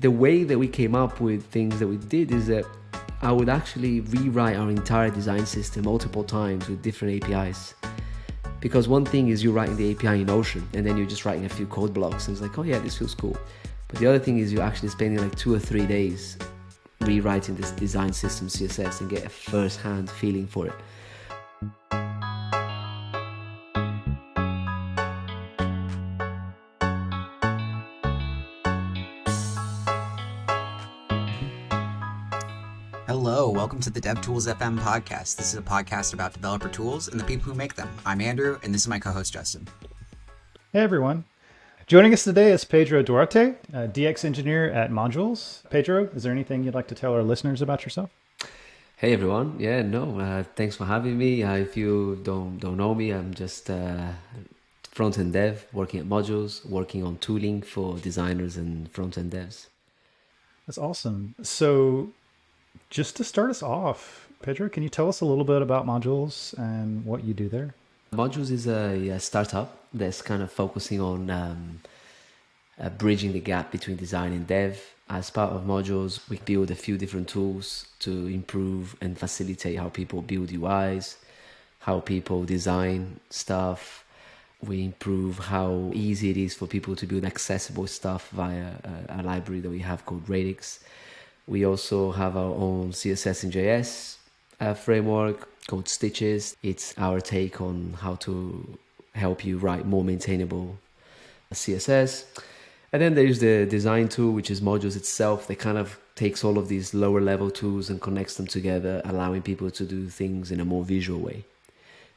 The way that we came up with things that we did is that I would actually rewrite our entire design system multiple times with different APIs. Because one thing is you're writing the API in Ocean and then you're just writing a few code blocks and it's like, oh yeah, this feels cool. But the other thing is you're actually spending like 2 or 3 days rewriting this design system CSS and get a first-hand feeling for it. Hello, welcome to the devtools-fm podcast. This is a podcast about developer tools and the people who make them. I'm Andrew, and this is my co-host, Justin. Hey, everyone. Joining us today is Pedro Duarte, a DX engineer at Modulz. Pedro, is there anything you'd like to tell our listeners about yourself? Hey, everyone. Thanks for having me. If you don't know me, I'm just front-end dev working at Modulz, working on tooling for designers and front-end devs. That's awesome. So just to start us off, Pedro, can you tell us a little bit about Modulz and what you do there? Modulz is a startup that's kind of focusing on bridging the gap between design and dev. As part of Modulz, we build a few different tools to improve and facilitate how people build UIs, how people design stuff. We improve how easy it is for people to build accessible stuff via a library that we have called Radix. We also have our own CSS and JS framework called Stitches. It's our take on how to help you write more maintainable CSS. And then there's the design tool, which is Modulz itself. That kind of takes all of these lower level tools and connects them together, allowing people to do things in a more visual way.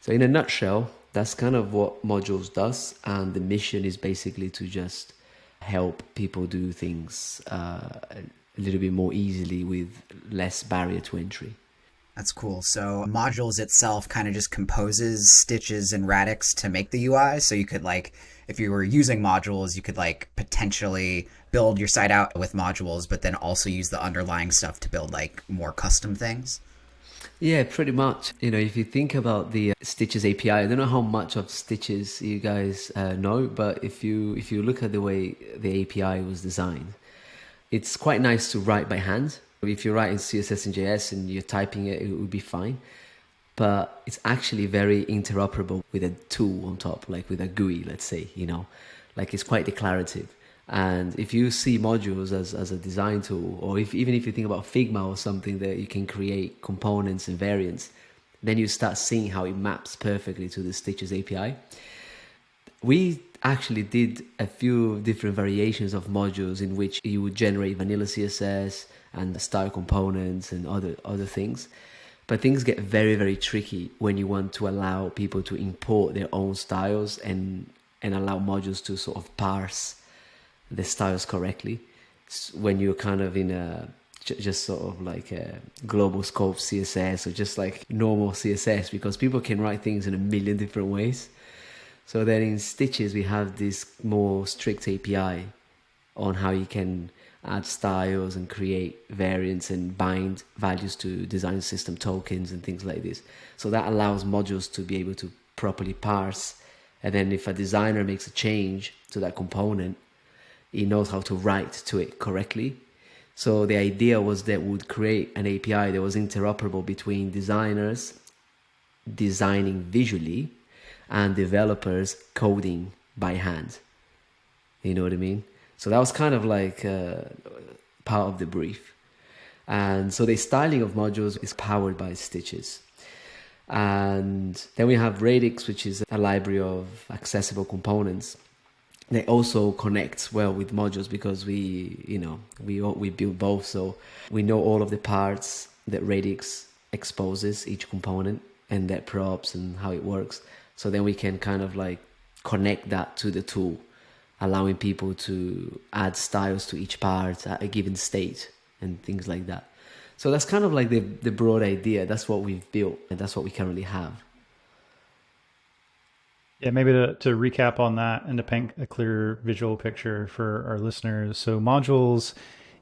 So in a nutshell, that's kind of what Modulz does. And the mission is basically to just help people do things a little bit more easily with less barrier to entry. That's cool. So Modulz itself kind of just composes Stitches and Radix to make the UI. So you could if you were using Modulz, you could potentially build your site out with Modulz, but then also use the underlying stuff to build more custom things. Yeah, pretty much. If you think about the Stitches API, I don't know how much of Stitches you guys know, but if you look at the way the API was designed, it's quite nice to write by hand. If you're writing CSS and JS and you're typing it, it would be fine. But it's actually very interoperable with a tool on top, like with a GUI, let's say, it's quite declarative. And if you see Modulz as a design tool, or even if you think about Figma or something that you can create components and variants, then you start seeing how it maps perfectly to the Stitches API. We actually did a few different variations of Modulz in which you would generate vanilla CSS and style components and other things. But things get very, very tricky when you want to allow people to import their own styles and allow Modulz to sort of parse the styles correctly. When you're kind of in just sort of like a global scope CSS or just like normal CSS, because people can write things in a million different ways. So then in Stitches, we have this more strict API on how you can add styles and create variants and bind values to design system tokens and things like this. So that allows Modulz to be able to properly parse. And then if a designer makes a change to that component, he knows how to write to it correctly. So the idea was that we would create an API that was interoperable between designers designing visually and developers coding by hand. You know what I mean? So that was kind of part of the brief. And so the styling of Modulz is powered by Stitches. And then we have Radix, which is a library of accessible components. They also connects well with Modulz because we build both. So we know all of the parts that Radix exposes each component and their props and how it works. So then we can kind of connect that to the tool, allowing people to add styles to each part at a given state and things like that. So that's kind of the broad idea. That's what we've built and that's what we currently have. Yeah, maybe to recap on that and to paint a clear visual picture for our listeners. So Modulz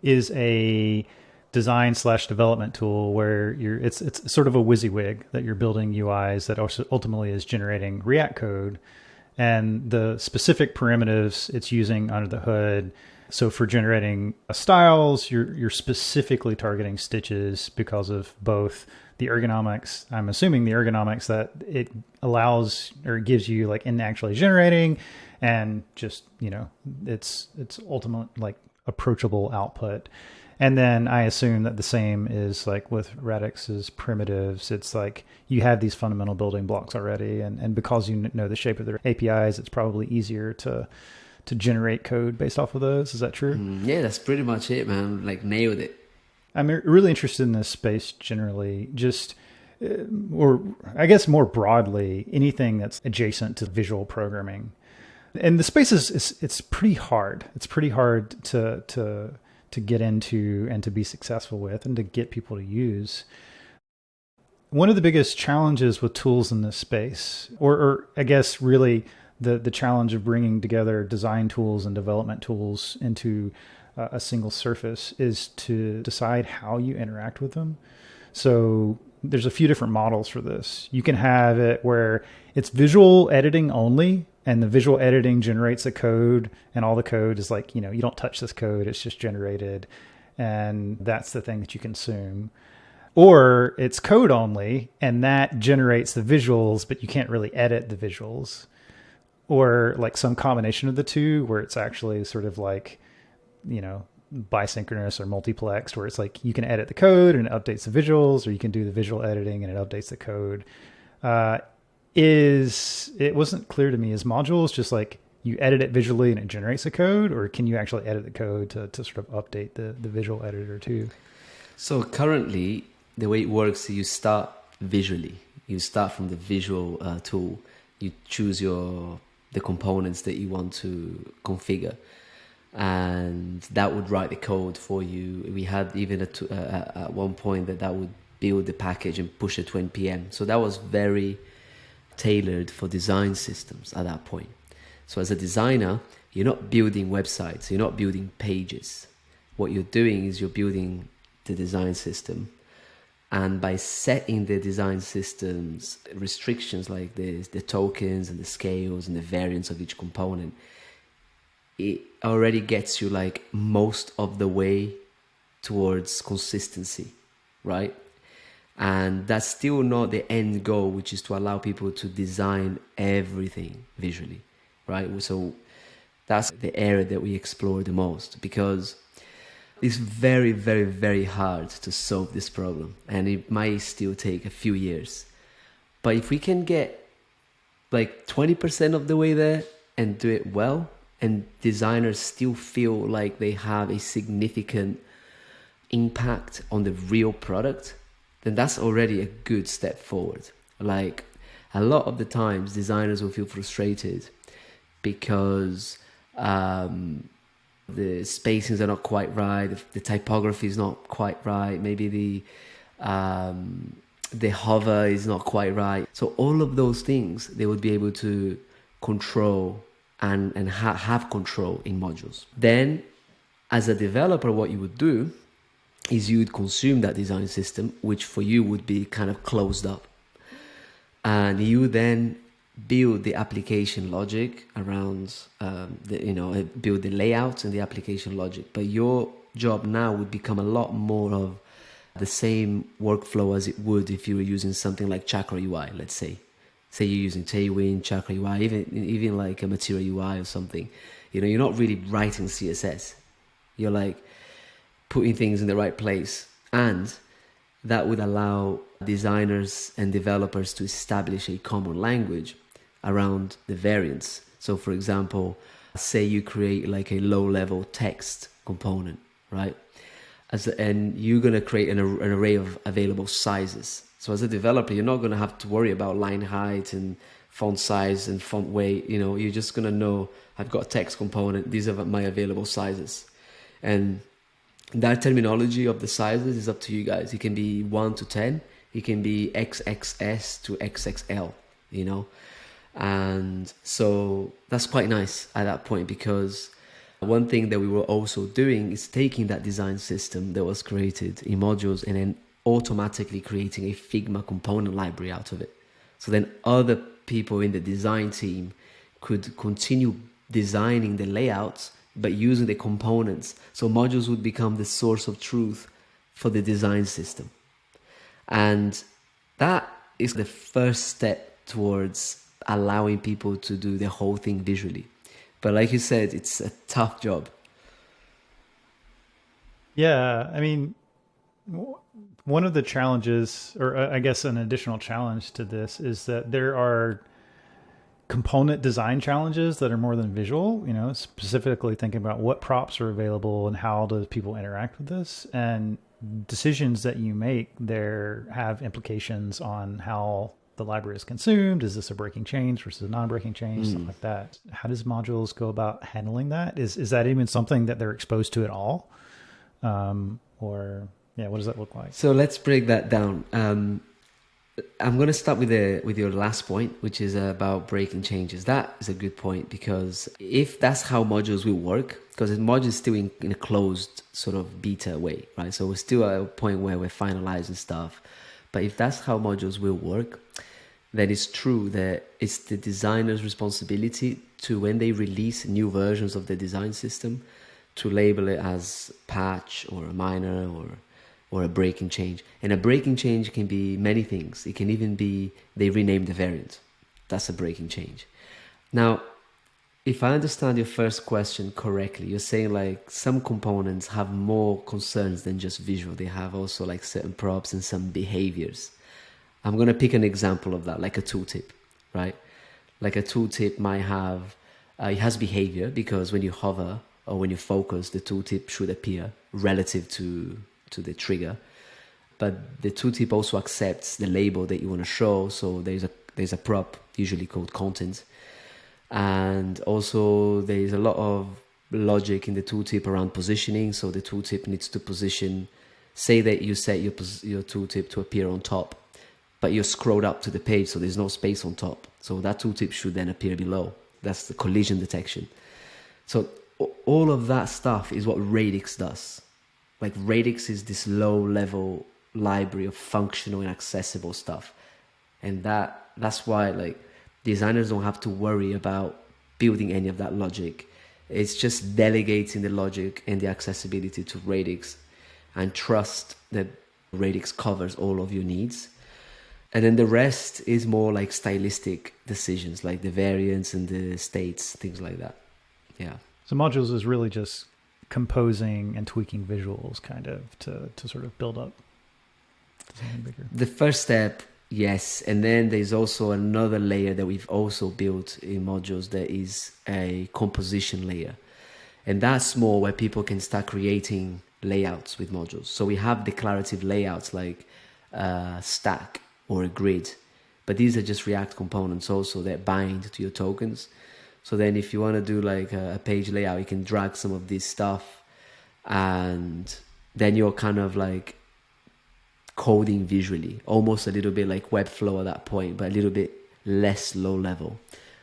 is a design/development tool where it's sort of a WYSIWYG that you're building UIs that also ultimately is generating React code, and the specific primitives it's using under the hood So for generating styles, you're specifically targeting stitches because of both the ergonomics. I'm assuming the ergonomics that it allows or gives you like in actually generating, and just, you know, it's ultimate like approachable output. And then I assume that the same is like with Radix's primitives. It's like you have these fundamental building blocks already, and because you know the shape of their APIs, it's probably easier to generate code based off of those. Is that true? Yeah, that's pretty much it, man. Like nailed it. I'm really interested in this space generally, just, or I guess more broadly, anything that's adjacent to visual programming. And the space it's pretty hard. It's pretty hard to get into and to be successful with and to get people to use. One of the biggest challenges with tools in this space, or I guess really the challenge of bringing together design tools and development tools into a single surface, is to decide how you interact with them. So there's a few different models for this. You can have it where it's visual editing only, and the visual editing generates the code, and all the code is like, you know, you don't touch this code, it's just generated, and that's the thing that you consume. Or it's code only, and that generates the visuals, but you can't really edit the visuals. Or like some combination of the two, where it's actually sort of like, you know, bisynchronous or multiplexed, where it's like you can edit the code and it updates the visuals, or you can do the visual editing and it updates the code. It wasn't clear to me, is Modulz just like you edit it visually and it generates the code, or can you actually edit the code to sort of update the visual editor too? So currently, the way it works, you start visually. You start from the visual tool. You choose the components that you want to configure, and that would write the code for you. We had even at one point that would build the package and push it to NPM. So that was very tailored for design systems at that point. So as a designer, you're not building websites, you're not building pages. What you're doing is you're building the design system. And by setting the design system's restrictions like this, the tokens and the scales and the variants of each component, it already gets you like most of the way towards consistency, right? And that's still not the end goal, which is to allow people to design everything visually, right? So that's the area that we explore the most, because it's very, very, very hard to solve this problem, and it might still take a few years. But if we can get like 20% of the way there and do it well, and designers still feel like they have a significant impact on the real product, then that's already a good step forward. Like a lot of the times designers will feel frustrated because the spacings are not quite right, the typography is not quite right, maybe the hover is not quite right. So all of those things they would be able to control and have control in Modulz. Then as a developer, what you would do is you would consume that design system, which for you would be kind of closed up, and you then build the application logic around build the layouts and the application logic. But your job now would become a lot more of the same workflow as it would if you were using something like Chakra UI. Let's say you're using Tailwind, Chakra UI, even like a Material UI or something. You know, you're not really writing CSS. You're like putting things in the right place, and that would allow designers and developers to establish a common language around the variants. So for example, say you create like a low-level text component, right? And you're going to create an array of available sizes. So as a developer, you're not going to have to worry about line height and font size and font weight. You know, you're just going to know, I've got a text component, these are my available sizes. And that terminology of the sizes is up to you guys. It can be 1 to 10. It can be XXS to XXL, you know. And so that's quite nice at that point, because one thing that we were also doing is taking that design system that was created in Modulz and then automatically creating a Figma component library out of it. So then other people in the design team could continue designing the layouts but using the components. So modules would become the source of truth for the design system. And that is the first step towards allowing people to do the whole thing visually. But like you said, it's a tough job. Yeah, I mean, one of the challenges, or I guess an additional challenge to this, is that there are component design challenges that are more than visual, specifically thinking about what props are available and how do people interact with this. And decisions that you make there have implications on how the library is consumed. Is this a breaking change versus a non-breaking change, stuff like that. How does Modulz go about handling that? Is that even something that they're exposed to at all? Or what does that look like? So let's break that down. I'm going to start with your last point, which is about breaking changes. That is a good point, because if that's how modules will work, because modules is still in a closed sort of beta way, right? So we're still at a point where we're finalizing stuff. But if that's how modules will work, then it's true that it's the designer's responsibility to, when they release new versions of the design system, to label it as patch or a minor or a breaking change. And a breaking change can be many things. It can even be they rename the variant. That's a breaking change. Now, if I understand your first question correctly, you're saying like some components have more concerns than just visual. They have also like certain props and some behaviors. I'm going to pick an example of that, like a tooltip, right? Like a tooltip might have, it has behavior, because when you hover or when you focus, the tooltip should appear relative to the trigger. But the tooltip also accepts the label that you want to show. So there's a prop, usually called content. And also there's a lot of logic in the tooltip around positioning. So the tooltip needs to position, say that you set your tooltip to appear on top, but you're scrolled up to the page, so there's no space on top. So that tooltip should then appear below. That's the collision detection. So all of that stuff is what Radix does. Like Radix is this low-level library of functional and accessible stuff. And that's why like designers don't have to worry about building any of that logic. It's just delegating the logic and the accessibility to Radix, and trust that Radix covers all of your needs. And then the rest is more like stylistic decisions, like the variants and the states, things like that. Yeah. So Modulz is really just composing and tweaking visuals kind of to sort of build up something bigger. The first step, yes. And then there's also another layer that we've also built in Modulz that is a composition layer. And that's more where people can start creating layouts with Modulz. So we have declarative layouts like a stack or a grid, but these are just React components also that bind to your tokens. So then if you want to do like a page layout, you can drag some of this stuff, and then you're kind of like coding visually, almost a little bit like Webflow at that point, but a little bit less low level,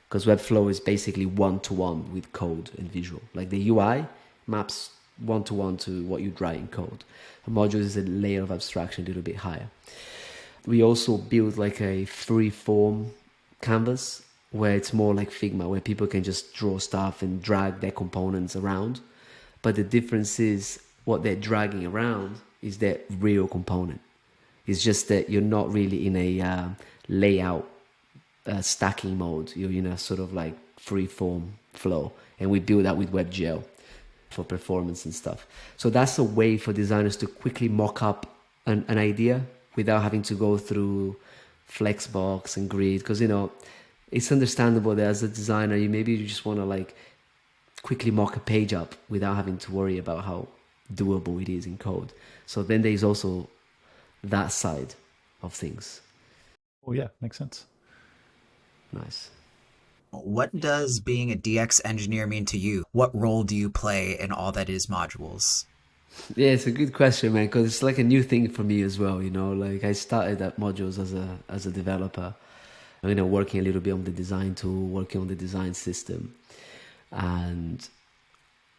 because Webflow is basically one-to-one with code and visual. Like the UI maps one-to-one to what you write in code. A Modulz is a layer of abstraction a little bit higher. We also build like a free-form canvas where it's more like Figma, where people can just draw stuff and drag their components around. But the difference is what they're dragging around is their real component. It's just that you're not really in a layout stacking mode. You're in a sort of like free-form flow. And we build that with WebGL for performance and stuff. So that's a way for designers to quickly mock up an idea without having to go through Flexbox and Grid, because it's understandable that as a designer, you just want to like quickly mock a page up without having to worry about how doable it is in code. So then there's also that side of things. Oh yeah, makes sense. Nice. What does being a DX engineer mean to you? What role do you play in all that is Modulz? Yeah, it's a good question, man, because it's like a new thing for me as well. Like I started at Modulz as a developer, working a little bit on the design tool, working on the design system, and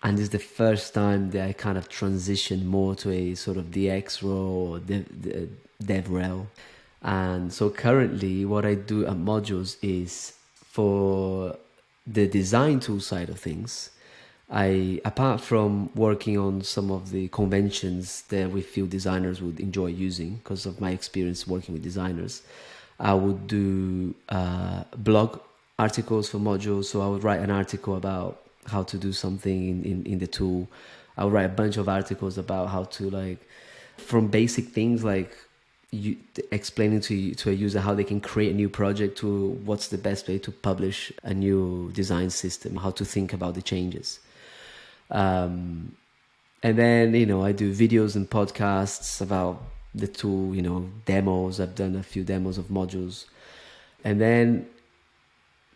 it's the first time that I kind of transitioned more to a sort of DX role or dev rel. And so currently what I do at Modulz is, for the design tool side of things, apart from working on some of the conventions that we feel designers would enjoy using because of my experience working with designers, I would do blog articles for Modulz. So I would write an article about how to do something in the tool. I would write a bunch of articles about how to, like, from basic things like explaining to a user how they can create a new project, to what's the best way to publish a new design system, how to think about the changes. And then, I do videos and podcasts about the tool, demos. I've done a few demos of Modulz. And then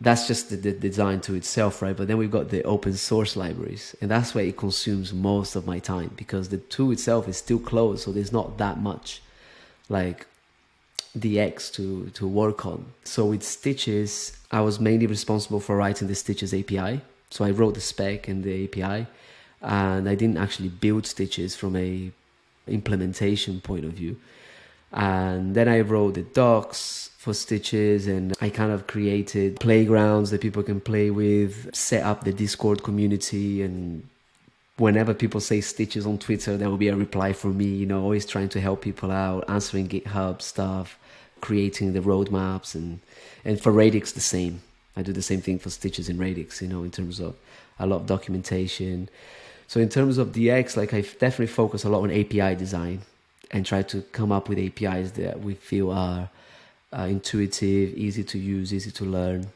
that's just the design tool itself, right? But then we've got the open source libraries, and that's where it consumes most of my time, because the tool itself is still closed, so there's not that much like DX to work on. So with Stitches, I was mainly responsible for writing the Stitches API. So I wrote the spec and the API, and I didn't actually build Stitches from a implementation point of view. And then I wrote the docs for Stitches, and I kind of created playgrounds that people can play with, set up the Discord community, and whenever people say Stitches on Twitter, there will be a reply from me, always trying to help people out, answering GitHub stuff, creating the roadmaps, and for Radix the same. I do the same thing for Stitches in Radix, in terms of a lot of documentation. So in terms of DX, like, I definitely focus a lot on API design and try to come up with APIs that we feel are intuitive, easy to use, easy to learn.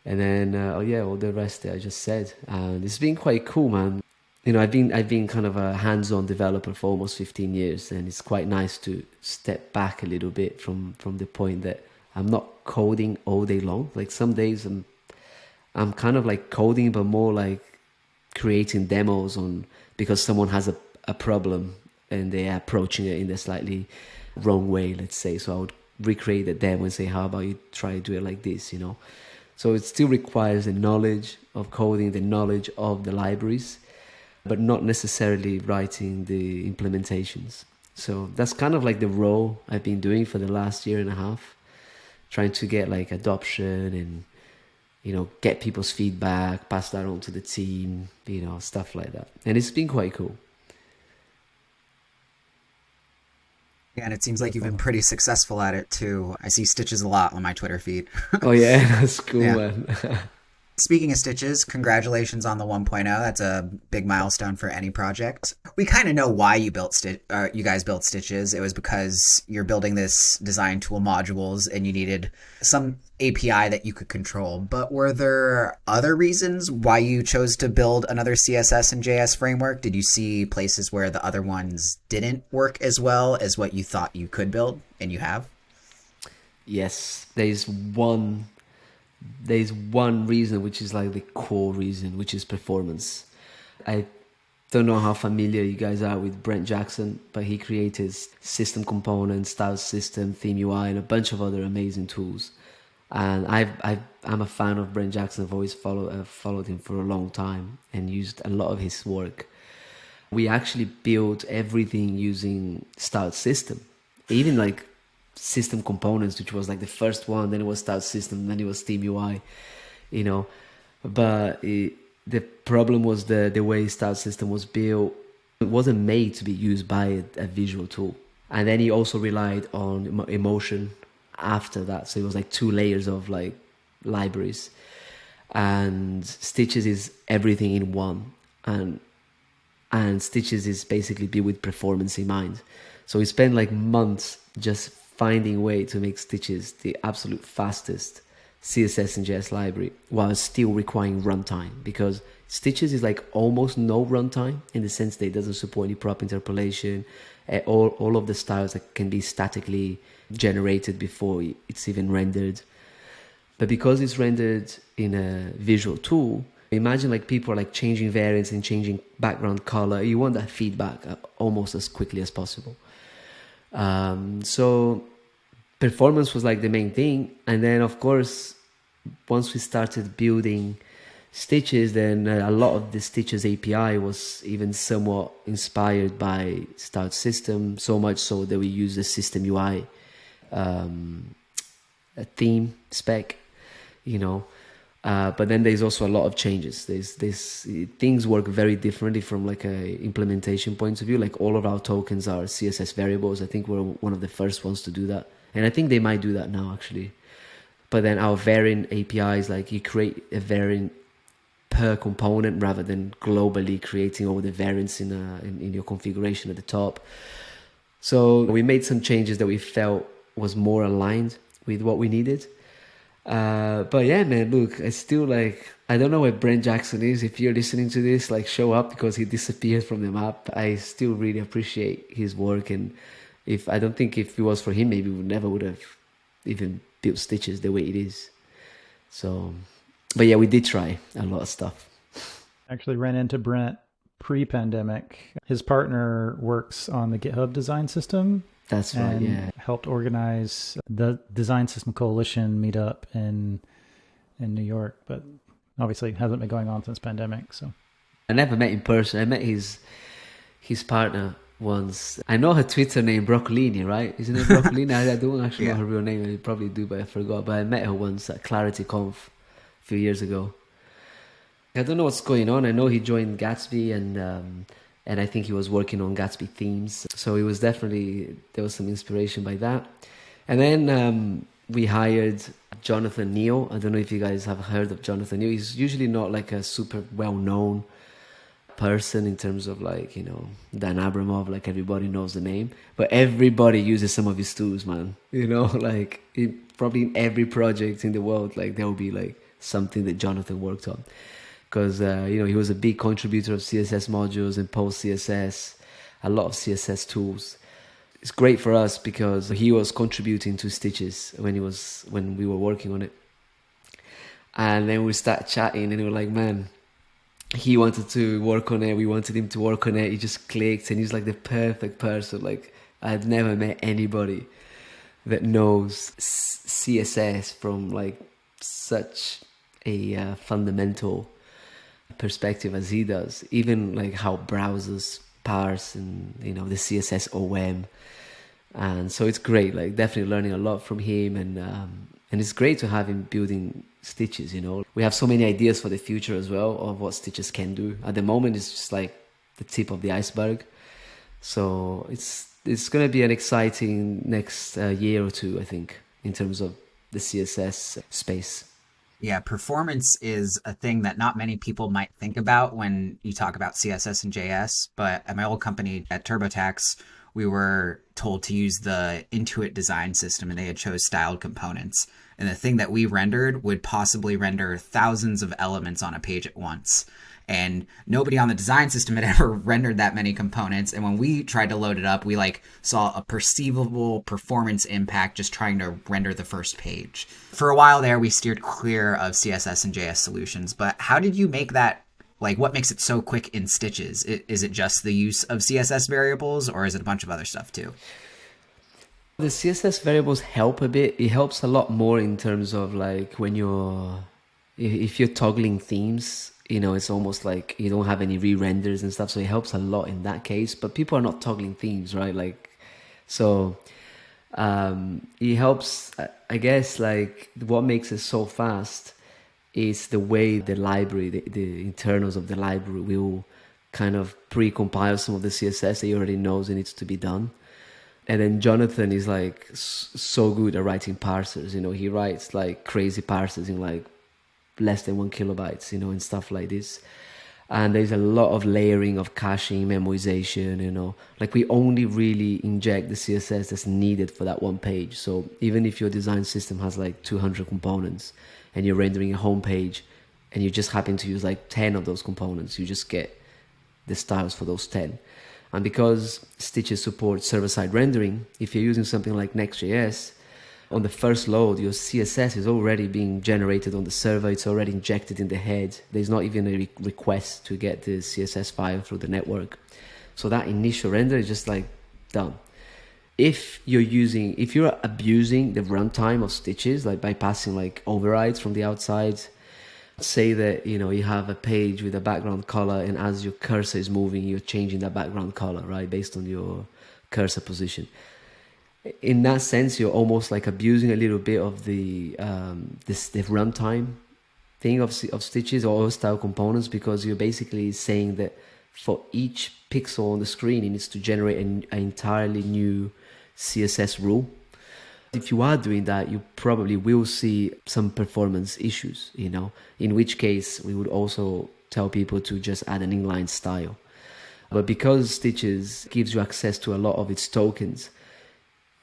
And then, all the rest that I just said. And it's been quite cool, man. I've been kind of a hands-on developer for almost 15 years, and it's quite nice to step back a little bit from the point that I'm not coding all day long. Like, some days I'm kind of like coding, but more like creating demos because someone has a problem and they're approaching it in a slightly wrong way, let's say. So I would recreate the demo and say, how about you try to do it like this, So it still requires the knowledge of coding, the knowledge of the libraries, but not necessarily writing the implementations. So that's kind of like the role I've been doing for the last year and a half, trying to get like adoption and, get people's feedback, pass that on to the team, stuff like that. And it's been quite cool. Yeah, and it seems like you've been pretty successful at it too. I see Stitches a lot on my Twitter feed. Oh yeah, that's cool, Yeah. man. Speaking of Stitches, congratulations on the 1.0. That's a big milestone for any project. We kind of know why you guys built Stitches. It was because you're building this design tool Modulz and you needed some API that you could control. But were there other reasons why you chose to build another CSS and JS framework? Did you see places where the other ones didn't work as well as what you thought you could build, and you have? Yes, there's one reason, which is like the core reason, which is performance. I don't know how familiar you guys are with Brent Jackson, but he created system components, style system, theme UI, and a bunch of other amazing tools. And I'm a fan of Brent Jackson. I've always followed him for a long time and used a lot of his work. We actually built everything using style system, even like system components, which was like the first one, then it was style system, then it was theme UI, but the problem was the way style system was built. It wasn't made to be used by a visual tool, and then he also relied on emotion after that, so it was like 2 layers of like libraries, and Stitches is everything in one, and Stitches is basically built with performance in mind. So we spent like months just finding a way to make Stitches the absolute fastest CSS and JS library while still requiring runtime, because Stitches is like almost no runtime in the sense that it doesn't support any prop interpolation. All of the styles that can be statically generated before it's even rendered. But because it's rendered in a visual tool, imagine like people are like changing variants and changing background color. You want that feedback almost as quickly as possible. So performance was like the main thing. And then of course, once we started building Stitches, then a lot of the Stitches API was even somewhat inspired by Style System, so much so that we use the System UI a theme spec, But then there's also a lot of changes. Things work very differently from like a implementation point of view. Like all of our tokens are CSS variables. I think we're one of the first ones to do that, and I think they might do that now actually. But then our variant APIs, like you create a variant per component rather than globally creating all the variants in your configuration at the top. So we made some changes that we felt was more aligned with what we needed. But yeah, man, look, it's still like, I don't know where Brent Jackson is. If you're listening to this, like show up, because he disappeared from the map. I still really appreciate his work. And I don't think if it was for him, maybe we never would have even built Stitches the way it is. So, but yeah, we did try a lot of stuff. Actually ran into Brent pre-pandemic. His partner works on the GitHub design system. That's right, yeah. Helped organize the Design System Coalition meetup in New York, but obviously hasn't been going on since pandemic. So I never met in person. I met his partner once. I know her Twitter name, Broccolini, right? Isn't it Broccolini? I don't actually know her real name. I probably do, but I forgot. But I met her once at ClarityConf a few years ago. I don't know what's going on. I know he joined Gatsby and I think he was working on Gatsby themes. So it was definitely, there was some inspiration by that. And then we hired Jonathan Neal. I don't know if you guys have heard of Jonathan Neal. He's usually not like a super well-known person in terms of like, you know, Dan Abramov, like everybody knows the name. But everybody uses some of his tools, man. You know, like probably in every project in the world, like there will be like something that Jonathan worked on. Because, you know, he was a big contributor of CSS modules and post-CSS, a lot of CSS tools. It's great for us because he was contributing to Stitches when we were working on it. And then we started chatting and we were like, man, he wanted to work on it. We wanted him to work on it. He just clicked and he's like the perfect person. Like I've never met anybody that knows CSS from like such a fundamental perspective as he does, even like how browsers parse and, you know, the CSS OM. And so it's great, like definitely learning a lot from him, and it's great to have him building Stitches. You know, we have so many ideas for the future as well of what Stitches can do. At the moment it's just like the tip of the iceberg, so it's going to be an exciting next year or two, I think, in terms of the CSS space. Yeah, performance is a thing that not many people might think about when you talk about CSS and JS. But at my old company at TurboTax, we were told to use the Intuit design system, and they had chose styled components. And the thing that we rendered would possibly render thousands of elements on a page at once. And nobody on the design system had ever rendered that many components. And when we tried to load it up, we like saw a perceivable performance impact just trying to render the first page. For a while there, we steered clear of CSS and JS solutions. But how did you make that, like what makes it so quick in Stitches? Is it just the use of CSS variables, or is it a bunch of other stuff too? The CSS variables help a bit. It helps a lot more in terms of like if you're toggling themes, you know, it's almost like you don't have any re-renders and stuff. So it helps a lot in that case. But people are not toggling themes, right? Like, so it helps, I guess, like what makes it so fast is the way the library, the internals of the library will kind of pre-compile some of the CSS that he already knows it needs to be done. And then Jonathan is like so good at writing parsers. You know, he writes like crazy parsers in like less than 1 kilobytes, you know, and stuff like this. And there's a lot of layering of caching, memoization, you know, like we only really inject the CSS that's needed for that one page. So even if your design system has like 200 components and you're rendering a home page and you just happen to use like 10 of those components, you just get the styles for those 10. And because Stitches supports server-side rendering, if you're using something like Next.js, on the first load, your CSS is already being generated on the server. It's already injected in the head. There's not even a request to get the CSS file through the network. So that initial render is just like done. If you're abusing the runtime of Stitches, like bypassing like overrides from the outside, say that, you know, you have a page with a background color, and as your cursor is moving, you're changing that background color, right, based on your cursor position. In that sense, you're almost like abusing a little bit of the runtime thing of stitches or style components, because you're basically saying that for each pixel on the screen, it needs to generate an entirely new CSS rule. If you are doing that, you probably will see some performance issues, in which case we would also tell people to just add an inline style. But because Stitches gives you access to a lot of its tokens,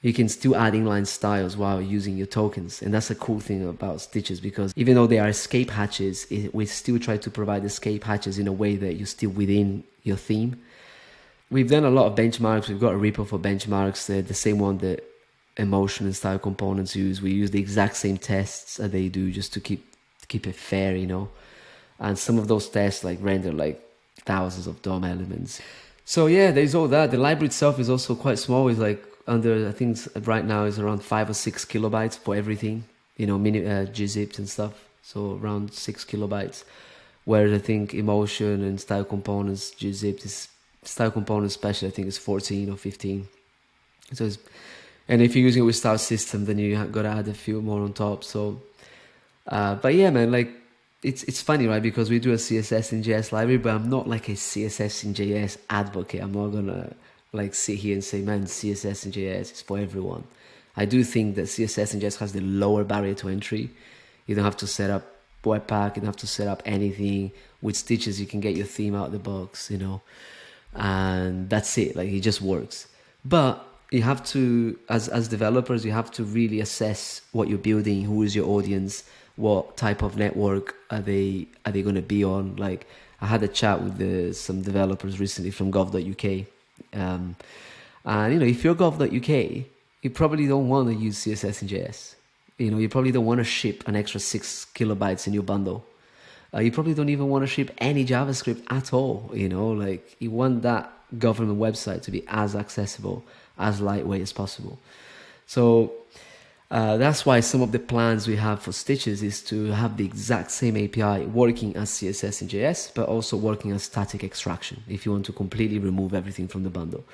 you can still add inline styles while using your tokens. And that's a cool thing about Stitches, because even though they are escape hatches, we still try to provide escape hatches in a way that you're still within your theme. We've done a lot of benchmarks. We've got a repo for benchmarks, the same one that emotion and style components use. We use the exact same tests that they do, just to keep it fair, And some of those tests render thousands of DOM elements. So yeah, there's all that. The library itself is also quite small. It's under, I think right now is around 5 or 6 kilobytes for everything, mini gzipped and stuff. So around 6 kilobytes. Whereas I think emotion and style components, gzipped is, style components especially, I think is 14 or 15. So and if you're using it with style system, then you got to add a few more on top. So, but yeah, man, it's funny, right? Because we do a CSS in JS library, but I'm not like a CSS in JS advocate. I'm not gonna sit here and say, man, CSS in JS is for everyone. I do think that CSS in JS has the lower barrier to entry. You don't have to set up Webpack, you don't have to set up anything. With Stitches, you can get your theme out of the box, and that's it. It just works. But you have to, as developers, you have to really assess what you're building, who is your audience, what type of network are they going to be on. I had a chat with some developers recently from gov.uk, and if you're gov.uk, you probably don't want to use CSS in JS. You probably don't want to ship an extra 6 kilobytes in your bundle. You probably don't even want to ship any JavaScript at all. You want that government website to be as accessible, as lightweight as possible. So that's why some of the plans we have for Stitches is to have the exact same API working as CSS in JS, but also working as static extraction if you want to completely remove everything from the bundle.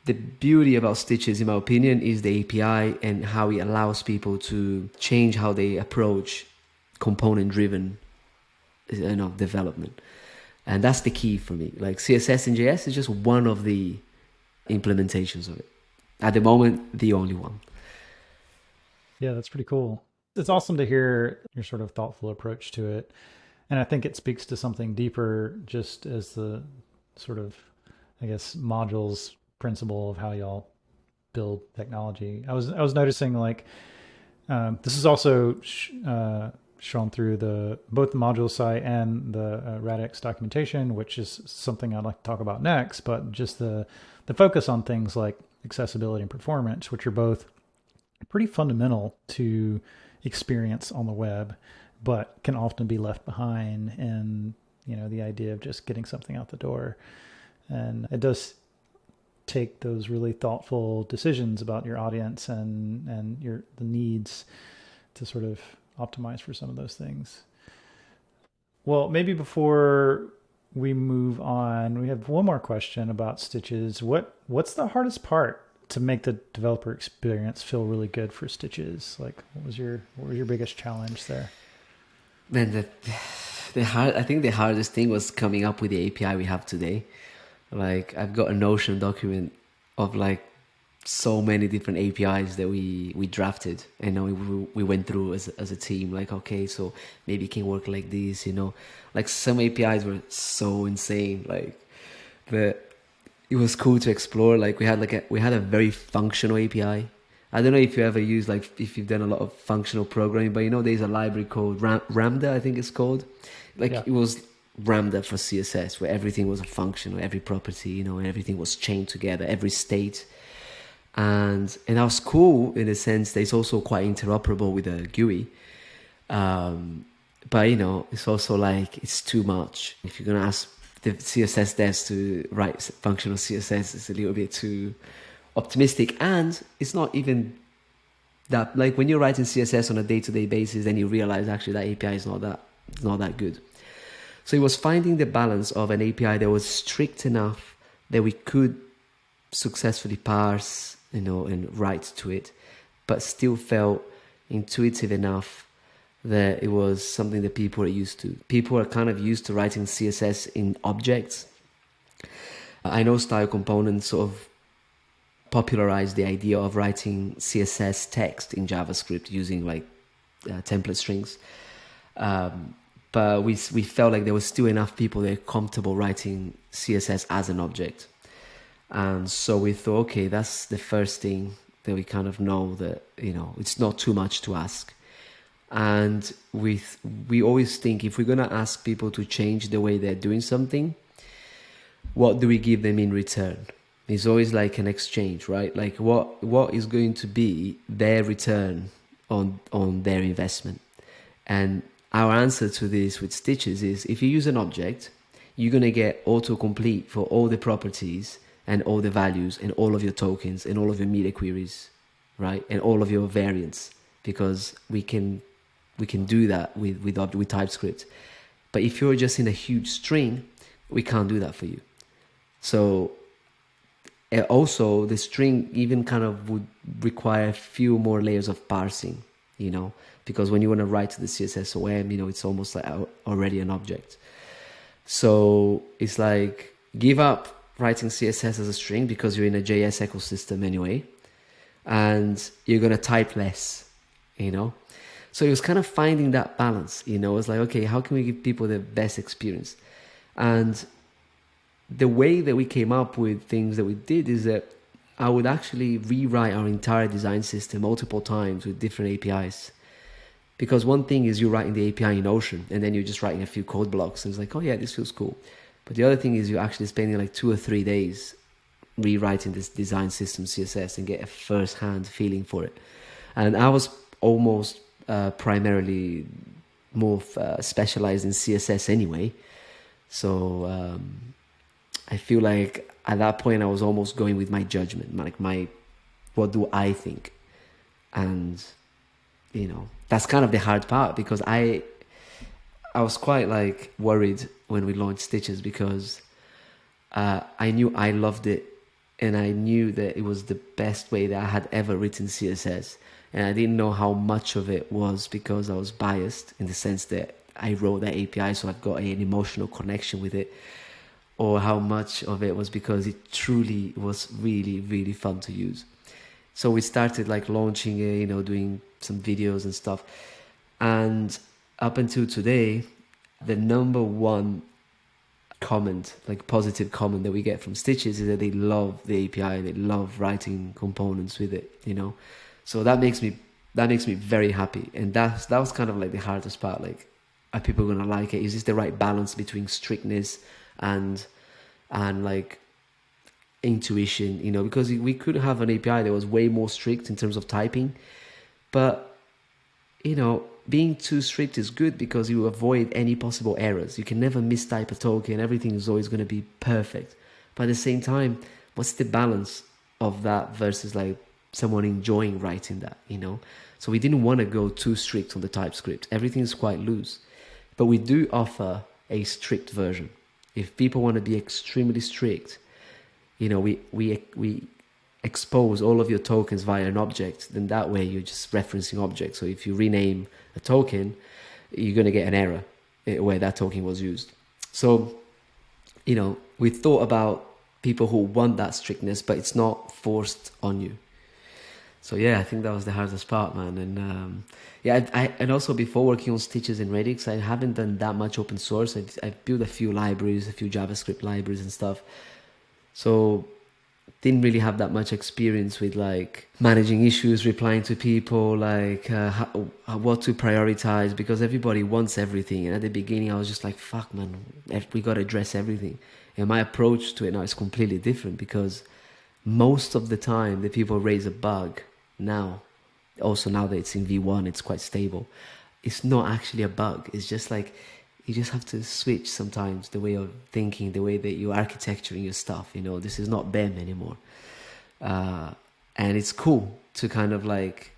The beauty about Stitches, in my opinion, is the API and how it allows people to change how they approach component-driven development. And that's the key for me. CSS in JS is just one of the implementations of it. At the moment, the only one. Yeah, that's pretty cool. It's awesome to hear your sort of thoughtful approach to it. And I think it speaks to something deeper, just as the sort of, I guess, Modulz principle of how y'all build technology. I was noticing this is also shown through both the Modulz site and the Radix documentation, which is something I'd like to talk about next, but just the focus on things like accessibility and performance, which are both pretty fundamental to experience on the web, but can often be left behind in, the idea of just getting something out the door. And it does take those really thoughtful decisions about your audience and the needs to sort of optimize for some of those things. Well, maybe before we move on, we have one more question about Stitches. What's the hardest part to make the developer experience feel really good for Stitches? What was your biggest challenge there? Man, I think the hardest thing was coming up with the API we have today. I've got a Notion document of so many different APIs that we drafted, and we went through as a team. Okay, so maybe it can work like this, some APIs were so insane, but it was cool to explore. We had a very functional API. I don't know if you ever use if you've done a lot of functional programming, but there's a library called Ramda, I think it's called. It was Ramda for CSS, where everything was a function, every property, and everything was chained together, every state. And that was cool in a sense that it's also quite interoperable with a GUI. But it's also it's too much. If you're gonna ask the CSS devs to write functional CSS, it's a little bit too optimistic, and it's not even that. When you're writing CSS on a day-to-day basis, then you realize actually that API is not that good. So it was finding the balance of an API that was strict enough that we could successfully parse, and write to it, but still felt intuitive enough that it was something that people are used to. People are kind of used to writing CSS in objects. I know style components sort of popularized the idea of writing CSS text in JavaScript using like template strings. But we felt like there was still enough people that are comfortable writing CSS as an object. And so we thought, okay, that's the first thing that we kind of know that, it's not too much to ask. And we always think if we're going to ask people to change the way they're doing something, what do we give them in return? It's always like an exchange, right? Like what is going to be their return on their investment? And our answer to this with Stitches is if you use an object, you're going to get autocomplete for all the properties and all the values and all of your tokens and all of your media queries, right? And all of your variants, because we can do that with TypeScript. But if you're just in a huge string, we can't do that for you. So also the string even kind of would require a few more layers of parsing, because when you want to write to the CSS OM, it's almost like already an object. So it's like give up writing CSS as a string because you're in a JS ecosystem anyway, and you're going to type less, So it was kind of finding that balance, It's like, okay, how can we give people the best experience? And the way that we came up with things that we did is that I would actually rewrite our entire design system multiple times with different APIs. Because one thing is you're writing the API in Ocean and then you're just writing a few code blocks and it's like, oh yeah, this feels cool. But the other thing is you're actually spending like 2 or 3 days rewriting this design system CSS and get a first-hand feeling for it. And I was almost primarily more specialized in CSS anyway. So I feel like at that point I was almost going with my judgment, like what do I think? And that's kind of the hard part, because I was quite like worried when we launched Stitches, because I knew I loved it and I knew that it was the best way that I had ever written CSS, and I didn't know how much of it was because I was biased in the sense that I wrote that API so I've got an emotional connection with it, or how much of it was because it truly was really, really fun to use. So we started like launching it, doing some videos and stuff. And up until today, the number one comment, like positive comment that we get from Stitches is that they love the API, they love writing components with it, So that makes me very happy. And that was kind of like the hardest part. Like, are people gonna like it? Is this the right balance between strictness and like intuition, because we could have an API that was way more strict in terms of typing, but being too strict is good because you avoid any possible errors. You can never mistype a token. Everything is always going to be perfect. But at the same time, what's the balance of that versus like someone enjoying writing that, So we didn't want to go too strict on the TypeScript. Everything is quite loose, but we do offer a strict version. If people want to be extremely strict, we expose all of your tokens via an object, then that way you're just referencing objects. So if you rename a token, you're going to get an error where that token was used. So, we thought about people who want that strictness, but it's not forced on you. So yeah, I think that was the hardest part, man. And and also before working on Stitches and Radix, I haven't done that much open source. I've built a few libraries, a few JavaScript libraries and stuff. So didn't really have that much experience with like managing issues, replying to people, like what to prioritize, because everybody wants everything. And at the beginning I was just like, fuck man, we got to address everything. And my approach to it now is completely different, because most of the time the people raise a bug now, also now that it's in V1, it's quite stable. It's not actually a bug. It's just like, you just have to switch sometimes the way of thinking, the way that you're architecturing your stuff. This is not BEM anymore. And it's cool to kind of like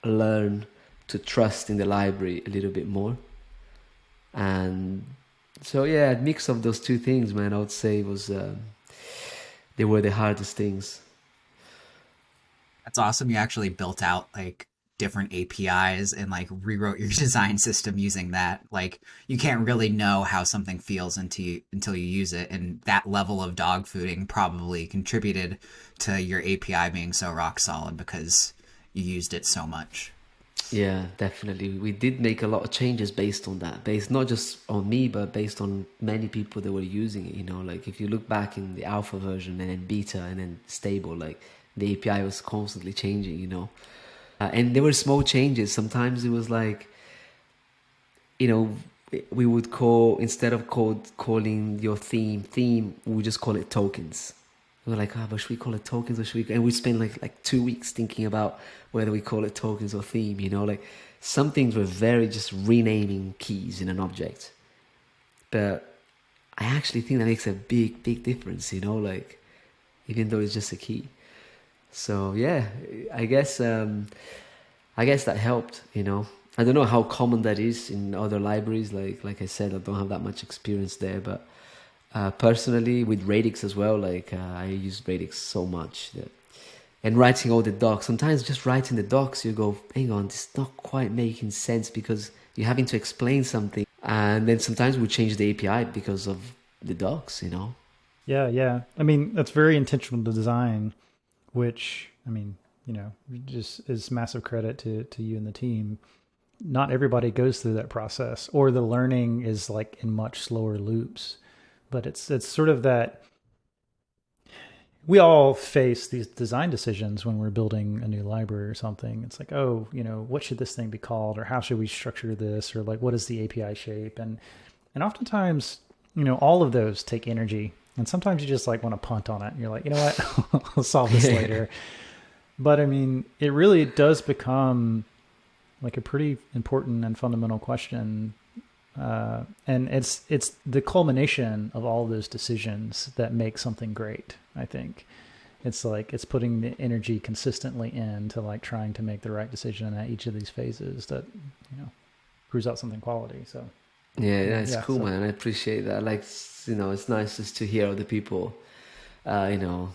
learn to trust in the library a little bit more. And so, yeah, a mix of those two things, man, I would say was, they were the hardest things. That's awesome. You actually built out like different APIs and like rewrote your design system using that, like you can't really know how something feels until you use it. And that level of dog fooding probably contributed to your API being so rock solid because you used it so much. Yeah, definitely. We did make a lot of changes based on that, based not just on me, but based on many people that were using it. You know, like if you look back in the alpha version and then beta and then stable, like the API was constantly changing, you know. And there were small changes. Sometimes it was like, you know, we would call, instead of calling your theme, we would just call it tokens. We were like, but should we call it tokens or should we? And we spent like 2 weeks thinking about whether we call it tokens or theme, you know, like some things were very just renaming keys in an object. But I actually think that makes a big, big difference, you know, like even though it's just a key. So yeah, I guess that helped, you know. I don't know how common that is in other libraries. Like I said, I don't have that much experience there, but personally with Radix as well, like I use Radix so much and writing all the docs. Sometimes just writing the docs, you go, hang on, this is not quite making sense because you're having to explain something. And then sometimes we change the API because of the docs, you know? Yeah. I mean, that's very intentional design, which, I mean, you know, just is massive credit to you and the team. Not everybody goes through that process, or the learning is like in much slower loops. But it's sort of that we all face these design decisions when we're building a new library or something. It's like, oh, you know, what should this thing be called, or how should we structure this, or like what is the API shape, and oftentimes, you know, all of those take energy, and sometimes you just like want to punt on it, and you're like, you know what, I'll solve this later. But I mean, it really does become like a pretty important and fundamental question. And it's the culmination of all those decisions that make something great. I think it's like it's putting the energy consistently into like trying to make the right decision at each of these phases that, you know, proves out something quality. So yeah, it's cool, man. I appreciate that. Like, you know, it's nice just to hear other people, you know,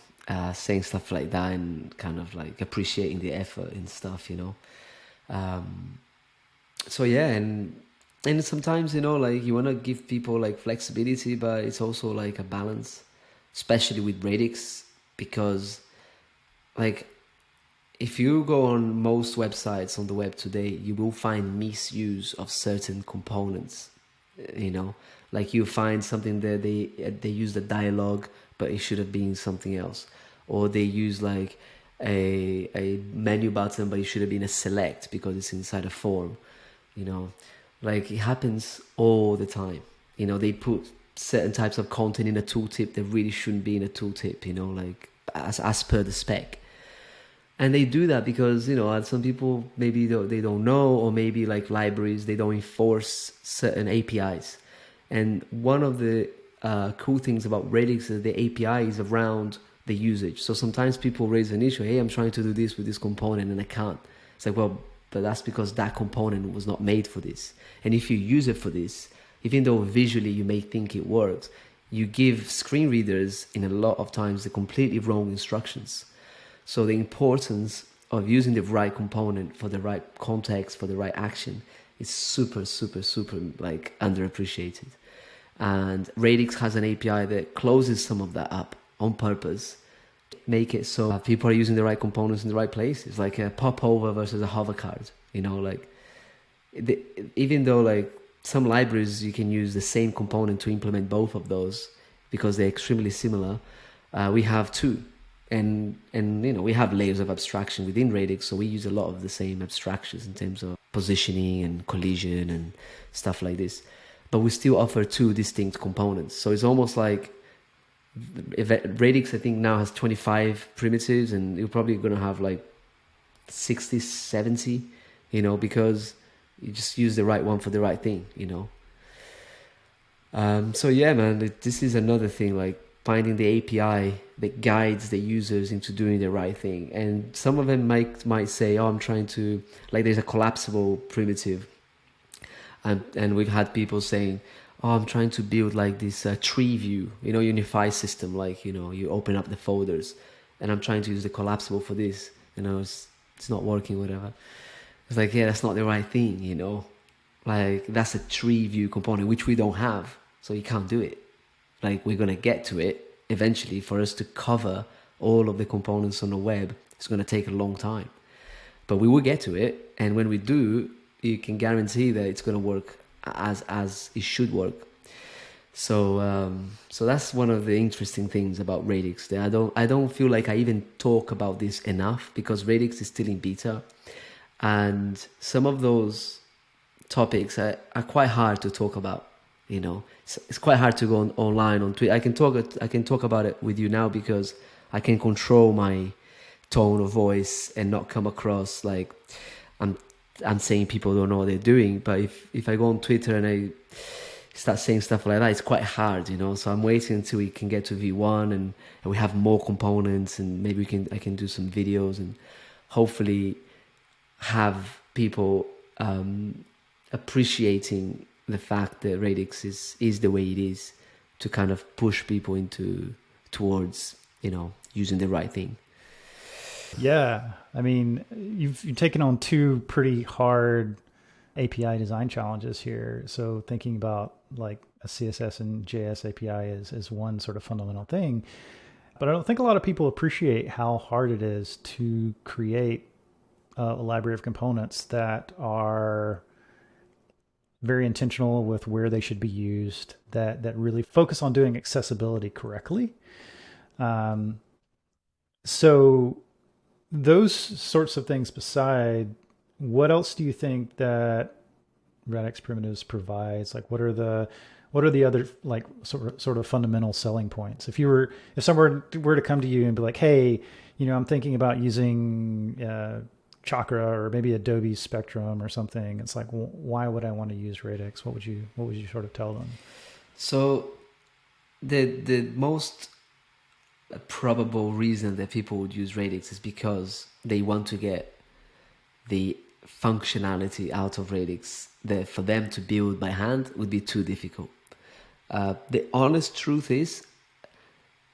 saying stuff like that and kind of like appreciating the effort and stuff, you know. So yeah, and sometimes, you know, like you want to give people like flexibility, but it's also like a balance, especially with Radix, because like if you go on most websites on the web today, you will find misuse of certain components, you know, like you find something that they use the dialogue, but it should have been something else, or they use like a menu button, but it should have been a select because it's inside a form, you know. Like it happens all the time. You know, they put certain types of content in a tooltip that really shouldn't be in a tooltip, you know, like as per the spec. And they do that because, you know, some people maybe they don't know, or maybe like libraries, they don't enforce certain APIs. And one of the cool things about Radix is the API is around the usage. So sometimes people raise an issue, hey, I'm trying to do this with this component and I can't. It's like, well, but that's because that component was not made for this. And if you use it for this, even though visually you may think it works, you give screen readers in a lot of times the completely wrong instructions. So the importance of using the right component for the right context, for the right action, is super, super, super like underappreciated. And Radix has an API that closes some of that up on purpose, make it so people are using the right components in the right places, like a popover versus a hover card, you know, like even though like some libraries you can use the same component to implement both of those because they're extremely similar, we have two, and you know, we have layers of abstraction within Radix, so we use a lot of the same abstractions in terms of positioning and collision and stuff like this, but we still offer two distinct components. So it's almost like Radix, I think, now has 25 primitives, and you're probably going to have like 60, 70, you know, because you just use the right one for the right thing, you know. So yeah, man, this is another thing, like finding the API that guides the users into doing the right thing. And some of them might say, oh, I'm trying to, like there's a collapsible primitive, and we've had people saying, oh, I'm trying to build like this tree view, you know, unify system, like, you know, you open up the folders, and I'm trying to use the collapsible for this, you know, it's not working, whatever. It's like, yeah, that's not the right thing, you know? Like, that's a tree view component, which we don't have, so you can't do it. Like, we're going to get to it eventually. For us to cover all of the components on the web, it's going to take a long time. But we will get to it, and when we do, you can guarantee that it's going to work as it should work. So so that's one of the interesting things about Radix. I don't feel like I even talk about this enough, because Radix is still in beta, and some of those topics are quite hard to talk about. You know, it's quite hard to go online on Twitter. I can talk about it with you now because I can control my tone of voice and not come across like I'm saying people don't know what they're doing. But if I go on Twitter and I start saying stuff like that, it's quite hard, you know. So I'm waiting until we can get to V1 and we have more components, and maybe I can do some videos and hopefully have people appreciating the fact that Radix is the way it is, to kind of push people towards, you know, using the right thing. Yeah, I mean, you've taken on two pretty hard API design challenges here. So thinking about like a CSS and JS API is one sort of fundamental thing, but I don't think a lot of people appreciate how hard it is to create a library of components that are very intentional with where they should be used, that really focus on doing accessibility correctly. So those sorts of things beside, what else do you think that Radix primitives provides? Like, what are the other like sort of fundamental selling points? If someone were to come to you and be like, hey, you know, I'm thinking about using Chakra or maybe Adobe Spectrum or something, it's like, well, why would I want to use Radix? What would you sort of tell them? So the most probable reason that people would use Radix is because they want to get the functionality out of Radix that for them to build by hand would be too difficult. The honest truth is,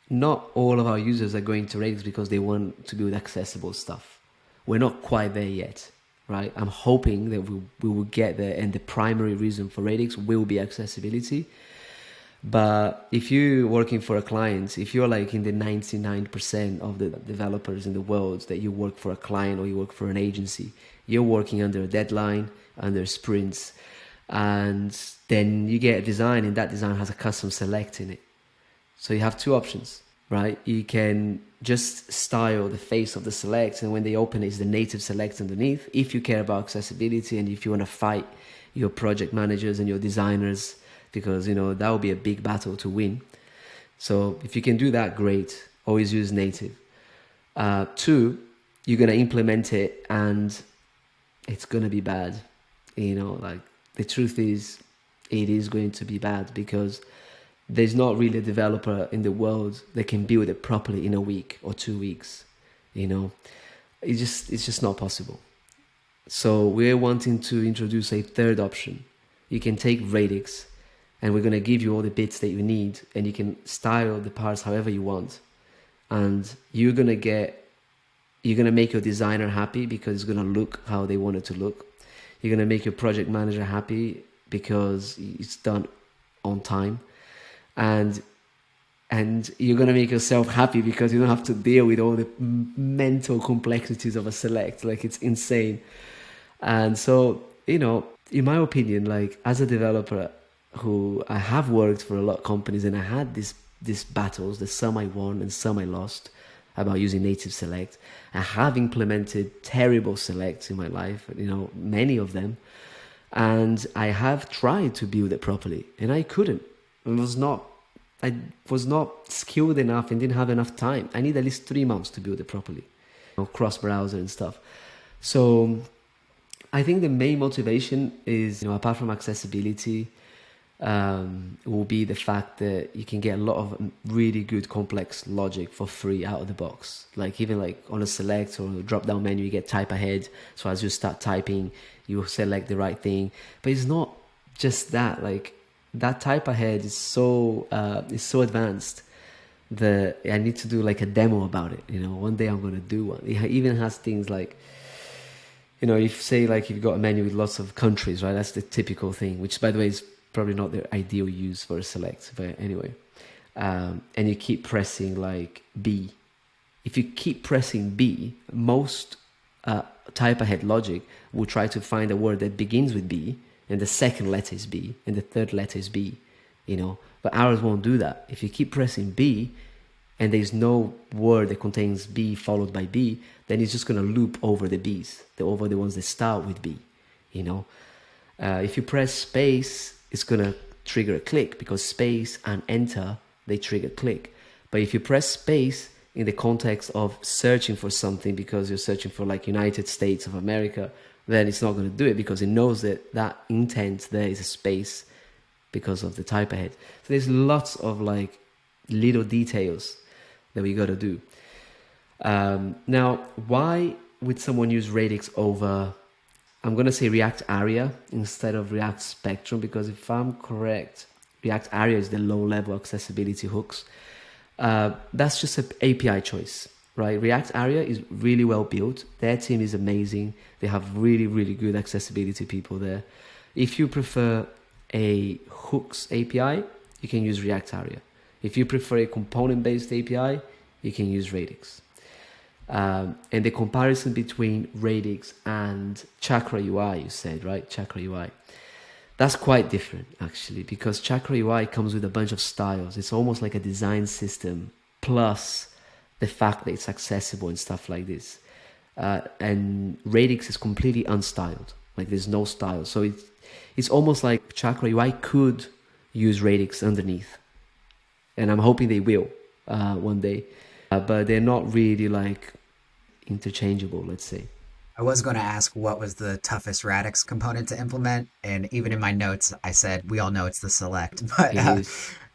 not all of our users are going to Radix because they want to build accessible stuff. We're not quite there yet, right? I'm hoping that we will get there, and the primary reason for Radix will be accessibility. But if you're working for a client, if you're like in the 99% of the developers in the world that you work for a client or you work for an agency, you're working under a deadline, under sprints, and then you get a design, and that design has a custom select in it. So you have two options, right? You can just style the face of the select, and when they open it's the native select underneath, if you care about accessibility and if you want to fight your project managers and your designers, because, you know, that will be a big battle to win. So if you can do that, great. Always use native. Two, you're going to implement it and it's going to be bad. You know, like, the truth is, it is going to be bad, because there's not really a developer in the world that can build it properly in a week or 2 weeks. You know, it's just not possible. So we're wanting to introduce a third option. You can take Radix, and we're going to give you all the bits that you need, and you can style the parts however you want. And you're going to make your designer happy because it's going to look how they want it to look. You're going to make your project manager happy because it's done on time. And you're going to make yourself happy because you don't have to deal with all the mental complexities of a select. Like, it's insane. And so, you know, in my opinion, like, as a developer who I have worked for a lot of companies, and I had these battles, the some I won and some I lost about using native select. I have implemented terrible selects in my life, you know, many of them. And I have tried to build it properly, and I couldn't. I was not skilled enough and didn't have enough time. I need at least 3 months to build it properly, you know, cross-browser and stuff. So I think the main motivation is, you know, apart from accessibility, will be the fact that you can get a lot of really good complex logic for free out of the box. Like, even like on a select or a drop-down menu, you get type ahead. So as you start typing, you select the right thing. But it's not just that. Like, that type ahead is so advanced that I need to do like a demo about it. You know, one day I'm going to do one. It even has things like, if say like you've got a menu with lots of countries, right? That's the typical thing, which by the way is probably not the ideal use for a select, but anyway. And you keep pressing like B. If you keep pressing B, most type ahead logic will try to find a word that begins with B, and the second letter is B, and the third letter is B, But ours won't do that. If you keep pressing B, and there's no word that contains B followed by B, then it's just going to loop over the Bs, over the ones that start with B, If you press space, it's going to trigger a click, because space and enter, they trigger click. But if you press space in the context of searching for something, because you're searching for like United States of America, then it's not going to do it, because it knows that intent there is a space because of the type ahead. So there's lots of like little details that we got to do. Now, why would someone use Radix over, I'm going to say React Aria instead of React Spectrum, because if I'm correct, React Aria is the low-level accessibility hooks. That's just an API choice, right? React Aria is really well built. Their team is amazing. They have really, really good accessibility people there. If you prefer a hooks API, you can use React Aria. If you prefer a component-based API, you can use Radix. And the comparison between Radix and Chakra UI, you said, right? Chakra UI. That's quite different, actually, because Chakra UI comes with a bunch of styles. It's almost like a design system, plus the fact that it's accessible and stuff like this. And Radix is completely unstyled. Like, there's no style. So it's almost like Chakra UI could use Radix underneath. And I'm hoping they will one day. But they're not really, like, interchangeable, let's say. I was going to ask what was the toughest Radix component to implement, and even in my notes, I said we all know it's the select. But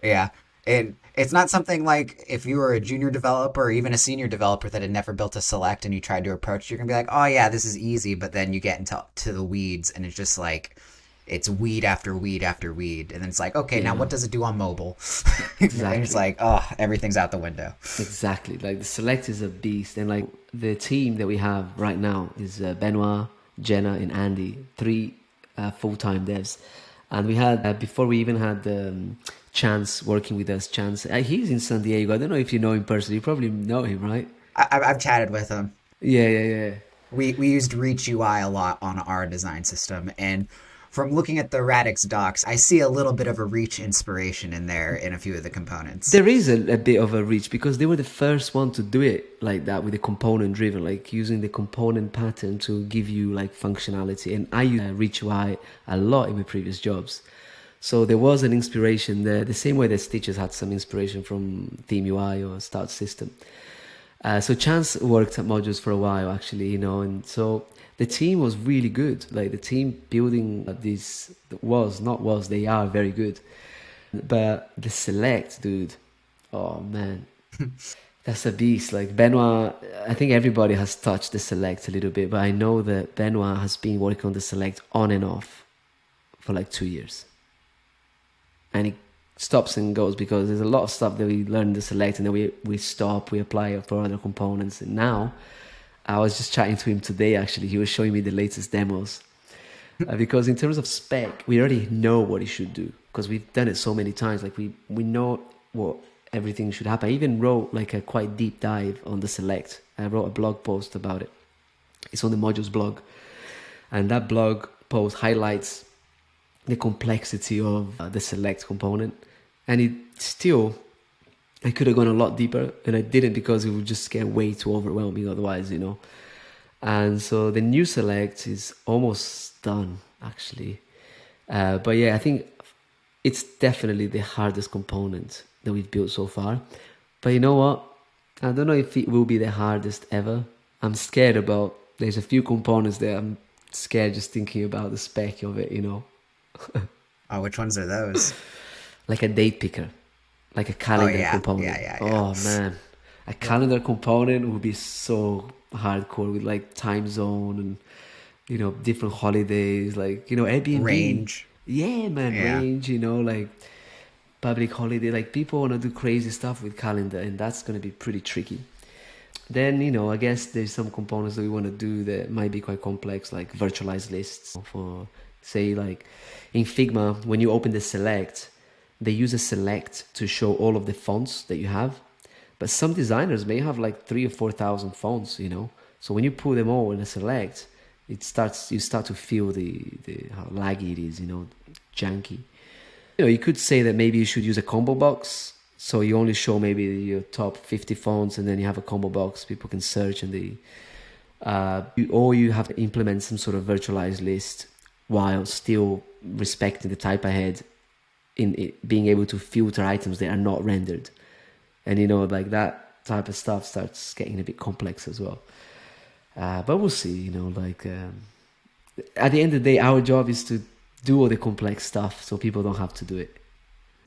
yeah, and it's not something like if you were a junior developer or even a senior developer that had never built a select and you tried to approach, you're gonna be like, oh yeah, this is easy. But then you get into the weeds, and it's just like it's weed after weed after weed, and then it's like, okay, now what does it do on mobile? Exactly. And it's like, oh, everything's out the window. Exactly. Like the select is a beast, and like the team that we have right now is Benoit, Jenna, and Andy, 3 full-time devs. And we had before we even had Chance working with us. Chance, he's in San Diego. I don't know if you know him personally. You probably know him, right? I've chatted with him. Yeah. We used Reach UI a lot on our design system, and from looking at the Radix docs, I see a little bit of a Reach inspiration in there in a few of the components. There is a bit of a Reach, because they were the first one to do it like that, with the component driven, like using the component pattern to give you like functionality. And I use Reach UI a lot in my previous jobs. So there was an inspiration there, the same way that Stitches had some inspiration from Theme UI or Start System. So Chance worked at Modulz for a while, actually, and so the team was really good. Like the team building this they are very good. But the select, dude, oh man, that's a beast. Like Benoit, I think everybody has touched the select a little bit, but I know that Benoit has been working on the select on and off for like 2 years. And it stops and goes, because there's a lot of stuff that we learn in the select, and then we stop, we apply it for other components. And now, I was just chatting to him today, actually. He was showing me the latest demos. Because in terms of spec, we already know what it should do, because we've done it so many times. Like we know what everything should happen. I even wrote like a quite deep dive on the select. I wrote a blog post about it. It's on the Modulz blog. And that blog post highlights the complexity of the select component. And I could have gone a lot deeper, and I didn't, because it would just get way too overwhelming otherwise, And so the new select is almost done, actually. But yeah, I think it's definitely the hardest component that we've built so far. But you know what? I don't know if it will be the hardest ever. I'm scared there's a few components that I'm scared just thinking about the spec of it, Oh, which ones are those? Like a date picker. Like a calendar component. Yeah. Oh man, a calendar component would be so hardcore, with like time zone and different holidays, like Airbnb range. Yeah, man, range. Like public holiday. Like people want to do crazy stuff with calendar, and that's gonna be pretty tricky. Then, I guess there's some components that we want to do that might be quite complex, like virtualized lists. For, say, like in Figma, when you open the select, they use a select to show all of the fonts that you have. But some designers may have like 3,000 or 4,000 fonts, So when you put them all in a select, you start to feel the how laggy it is, janky. You could say that maybe you should use a combo box. So you only show maybe your top 50 fonts, and then you have a combo box people can search, and or you have to implement some sort of virtualized list while still respecting the type ahead in it, being able to filter items that are not rendered. And like that type of stuff starts getting a bit complex as well. But we'll see, at the end of the day, our job is to do all the complex stuff so people don't have to do it.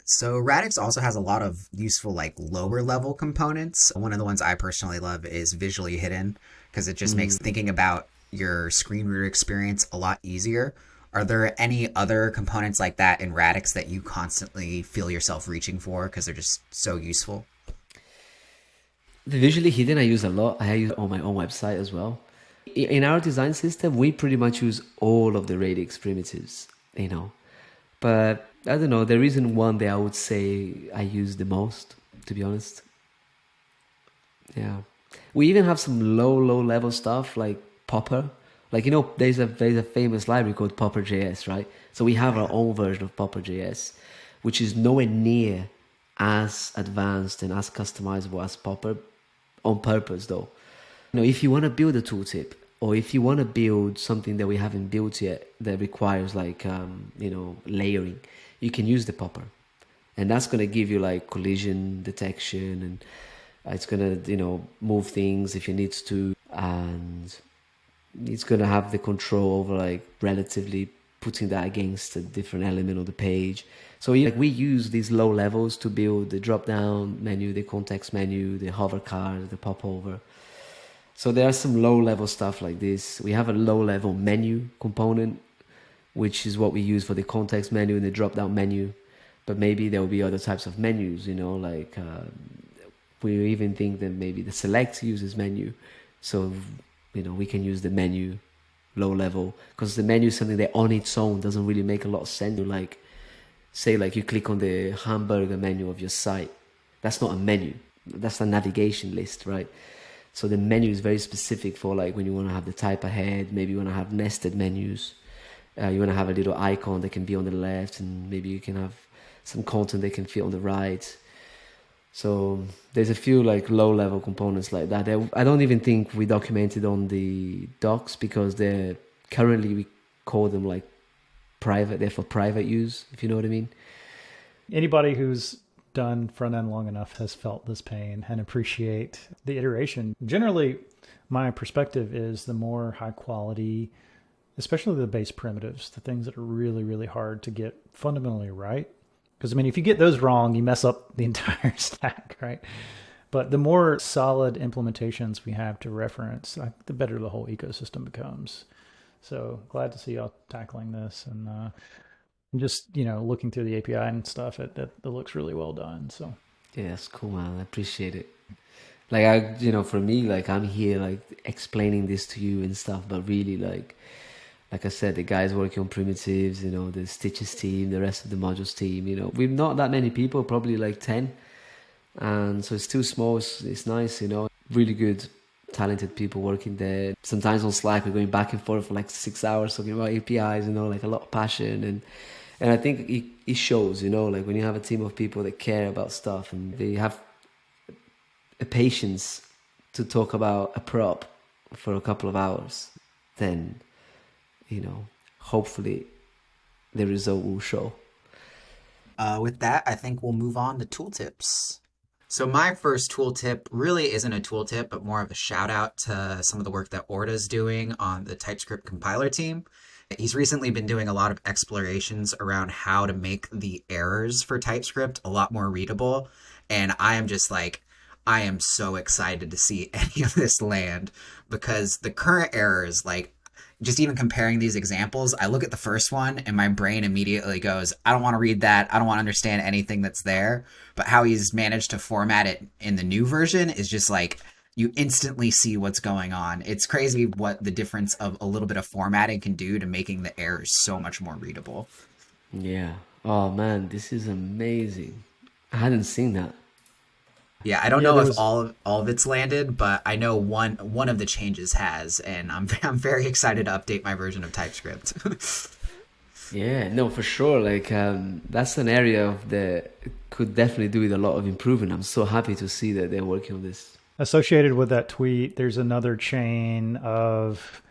So Radix also has a lot of useful like lower level components. One of the ones I personally love is visually hidden, because it just makes thinking about your screen reader experience a lot easier. Are there any other components like that in Radix that you constantly feel yourself reaching for because they're just so useful? The visually hidden I use a lot. I use it on my own website as well. In our design system, we pretty much use all of the Radix primitives, But I don't know, there isn't one that I would say I use the most, to be honest. Yeah. We even have some low level stuff like Popper. Like, there's a famous library called Popper.js, right? So we have our own version of Popper.js, which is nowhere near as advanced and as customizable as Popper, on purpose though. If you want to build a tooltip, or if you want to build something that we haven't built yet that requires like, layering, you can use the Popper. And that's going to give you like collision detection, and it's going to, move things if it needs to. And it's going to have the control over like relatively putting that against a different element of the page. So we use these low levels to build the drop down menu, the context menu, the hover card, the popover. So there are some low level stuff like this. We have a low level menu component, which is what we use for the context menu and the drop down menu. But maybe there will be other types of menus, we even think that maybe the select uses menu. So, we can use the menu low level, because the menu is something that on its own doesn't really make a lot of sense. Like, say like you click on the hamburger menu of your site. That's not a menu. That's a navigation list, right? So the menu is very specific for like when you want to have the type ahead, maybe you want to have nested menus. You want to have a little icon that can be on the left, and maybe you can have some content that can fit on the right. So there's a few like low level components like that. I don't even think we documented on the docs, because they're currently, we call them like private. They're for private use, if you know what I mean. Anybody who's done front end long enough has felt this pain and appreciate the iteration. Generally, my perspective is the more high quality, especially the base primitives, the things that are really, really hard to get fundamentally right. Because, if you get those wrong, you mess up the entire stack, right? But the more solid implementations we have to reference, the better the whole ecosystem becomes. So glad to see y'all tackling this, and just, looking through the API and stuff, it looks really well done. So yeah, that's cool, man. I appreciate it. Like for me, like I'm here like explaining this to you and stuff, but really like I said, the guys working on primitives, the Stitches team, the rest of the Modulz team, we're not that many people, probably like 10. And so it's too small. It's nice, really good, talented people working there. Sometimes on Slack, we're going back and forth for like 6 hours talking about APIs, like a lot of passion. And I think it shows, like when you have a team of people that care about stuff and they have a patience to talk about a prop for a couple of hours, then hopefully the result will show. With that, I think we'll move on to tooltips. So my first tooltip really isn't a tooltip, but more of a shout out to some of the work that Orta's doing on the TypeScript compiler team. He's recently been doing a lot of explorations around how to make the errors for TypeScript a lot more readable. And I am so excited to see any of this land, because the current errors, like, just even comparing these examples, I look at the first one and my brain immediately goes, I don't want to read that. I don't want to understand anything that's there. But how he's managed to format it in the new version is just like you instantly see what's going on. It's crazy what the difference of a little bit of formatting can do to making the errors so much more readable. Yeah. Oh man, this is amazing. I hadn't seen that. Yeah, I don't Yeah, know there if was all of it's landed, but I know one of the changes has, and I'm very excited to update my version of TypeScript. Yeah, no, for sure. Like that's an area of the could definitely do with a lot of improvement. I'm so happy to see that they're working on this. associated with that tweet. There's another chain of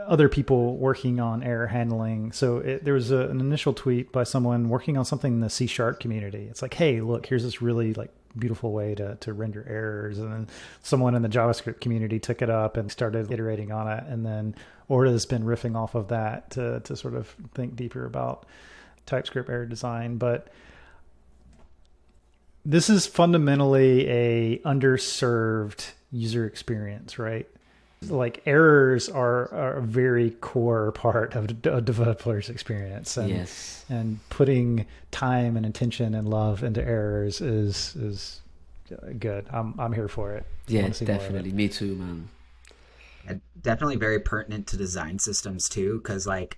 other people working on error handling. So there was an initial tweet by someone working on something in the C# community. It's like, hey, look, here's this really like beautiful way to render errors. And then someone in the JavaScript community took it up and started iterating on it. And then Orta's been riffing off of that to sort of think deeper about TypeScript error design. But this is fundamentally a underserved user experience, right? Like errors are a very core part of a developer's experience, and Yes. and putting time and attention and love into errors is good. I'm here for it. I Yeah, want to see more of it. definitely. Me too, man. And definitely very pertinent to design systems too, because like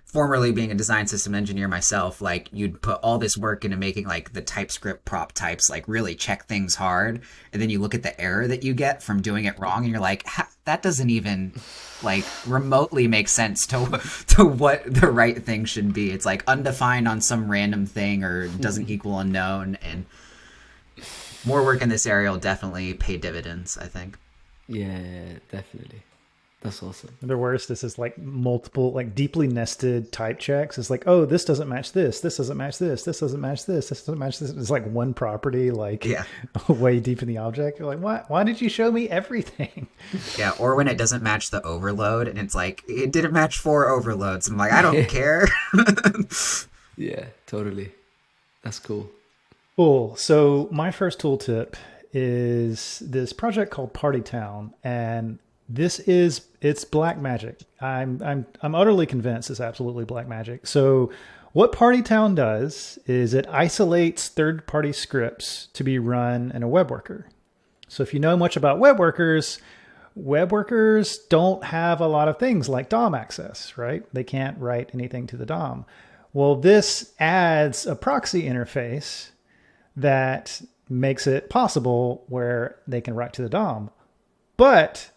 formerly being a design system engineer myself, like you'd put all this work into making like the TypeScript prop types like really check things hard, and then you look at the error that you get from doing it wrong, and you're like, that doesn't even like remotely make sense to what the right thing should be. It's like undefined on some random thing or doesn't equal unknown, and more work in this area will definitely pay dividends, I think. Yeah, definitely. That's awesome. And the worst, this is like multiple, like deeply nested type checks. It's like, oh, this doesn't match this. This doesn't match this. This doesn't match this. This doesn't match this. It's like one property, like Yeah. way deep in the object. You're like, what? Why did you show me everything? Yeah, or when it doesn't match the overload and it's like, it didn't match 4 overloads. I'm like, I don't care. Yeah, totally. That's cool. Cool. So my first tooltip is this project called Party Town, and it's black magic. I'm utterly convinced it's absolutely black magic. So what Party Town does is it isolates third-party scripts to be run in a web worker. So if you know much about web workers don't have a lot of things like DOM access, right? They can't write anything to the DOM. Well, this adds a proxy interface that makes it possible where they can write to the DOM. But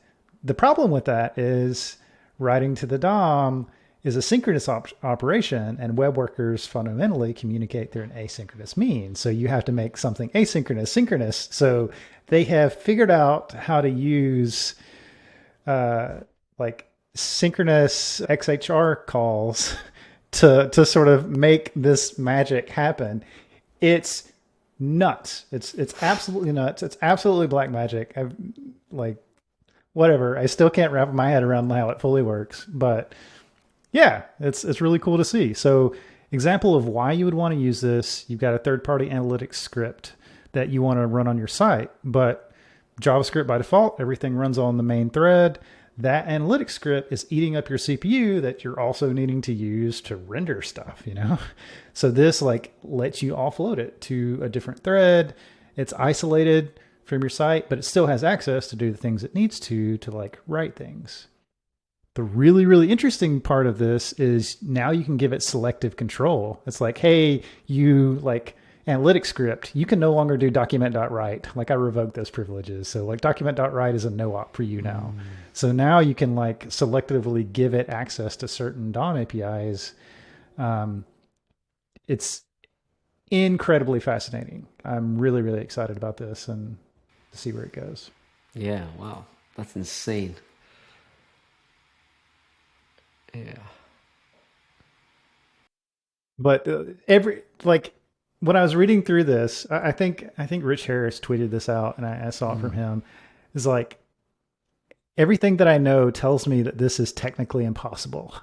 the problem with that is writing to the DOM is a synchronous operation, and web workers fundamentally communicate through an asynchronous means. So you have to make something asynchronous synchronous. So they have figured out how to use like synchronous XHR calls to sort of make this magic happen. It's nuts. It's absolutely nuts. It's absolutely black magic. I've like whatever. I still can't wrap my head around how it fully works, but yeah, it's really cool to see. So example of why you would want to use this, you've got a third-party analytics script that you want to run on your site, but JavaScript by default, everything runs on the main thread. That analytics script is eating up your CPU that you're also needing to use to render stuff, you know? So this like lets you offload it to a different thread. It's isolated from your site, but it still has access to do the things it needs to like write things. The really, really interesting part of this is now you can give it selective control. It's like, hey, you like analytics script, you can no longer do document.write. Like I revoked those privileges. So like document.write is a no-op for you now. So now you can like selectively give it access to certain DOM APIs. It's incredibly fascinating. I'm really, really excited about this and to see where it goes. Yeah, wow. That's insane. Yeah. But when I was reading through this, I think Rich Harris tweeted this out, and I saw it from him. Is like everything that I know tells me that this is technically impossible.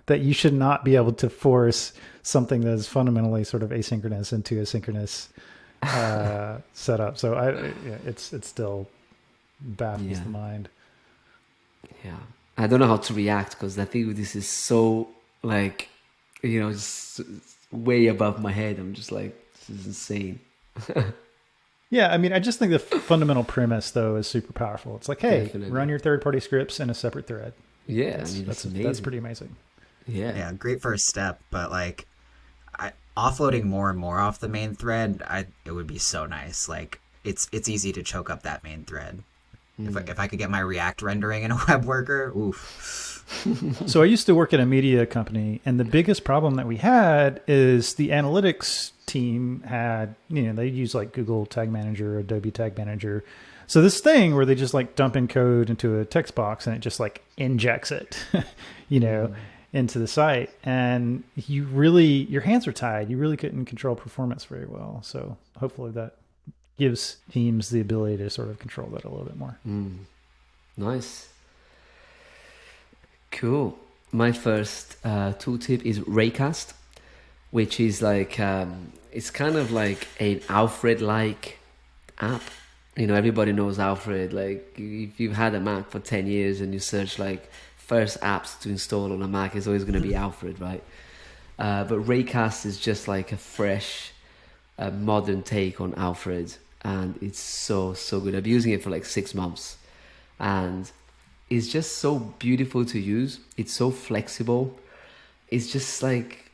That you should not be able to force something that is fundamentally sort of asynchronous into a synchronous setup. So it's still baffles the mind. Yeah. I don't know how to react because I think this is so like, just way above my head. I'm just like, this is insane. Yeah, I mean, I just think the fundamental premise though is super powerful. It's like, hey, Definitely. run your third-party scripts in a separate thread. Yeah, I That's mean, it's that's amazing. pretty amazing. Yeah. Yeah, great first step, but like offloading more and more off the main thread, it would be so nice. Like it's easy to choke up that main thread. If I could get my React rendering in a web worker, oof. So I used to work at a media company, and the biggest problem that we had is the analytics team had, they use like Google Tag Manager, Adobe Tag Manager. So this thing where they just like dump in code into a text box and it just like injects it, you know, into the site. And your hands are tied. You really couldn't control performance very well. So hopefully that gives teams the ability to sort of control that a little bit more. Nice. Cool. My first tooltip is Raycast, which is like it's kind of like an Alfred-like app. Everybody knows Alfred. Like if you've had a Mac for 10 years and you search like first apps to install on a Mac, it's always going to be Alfred, right? But Raycast is just like a fresh, modern take on Alfred, and it's so good. I've been using it for like 6 months, and it's just so beautiful to use. It's so flexible. It's just like,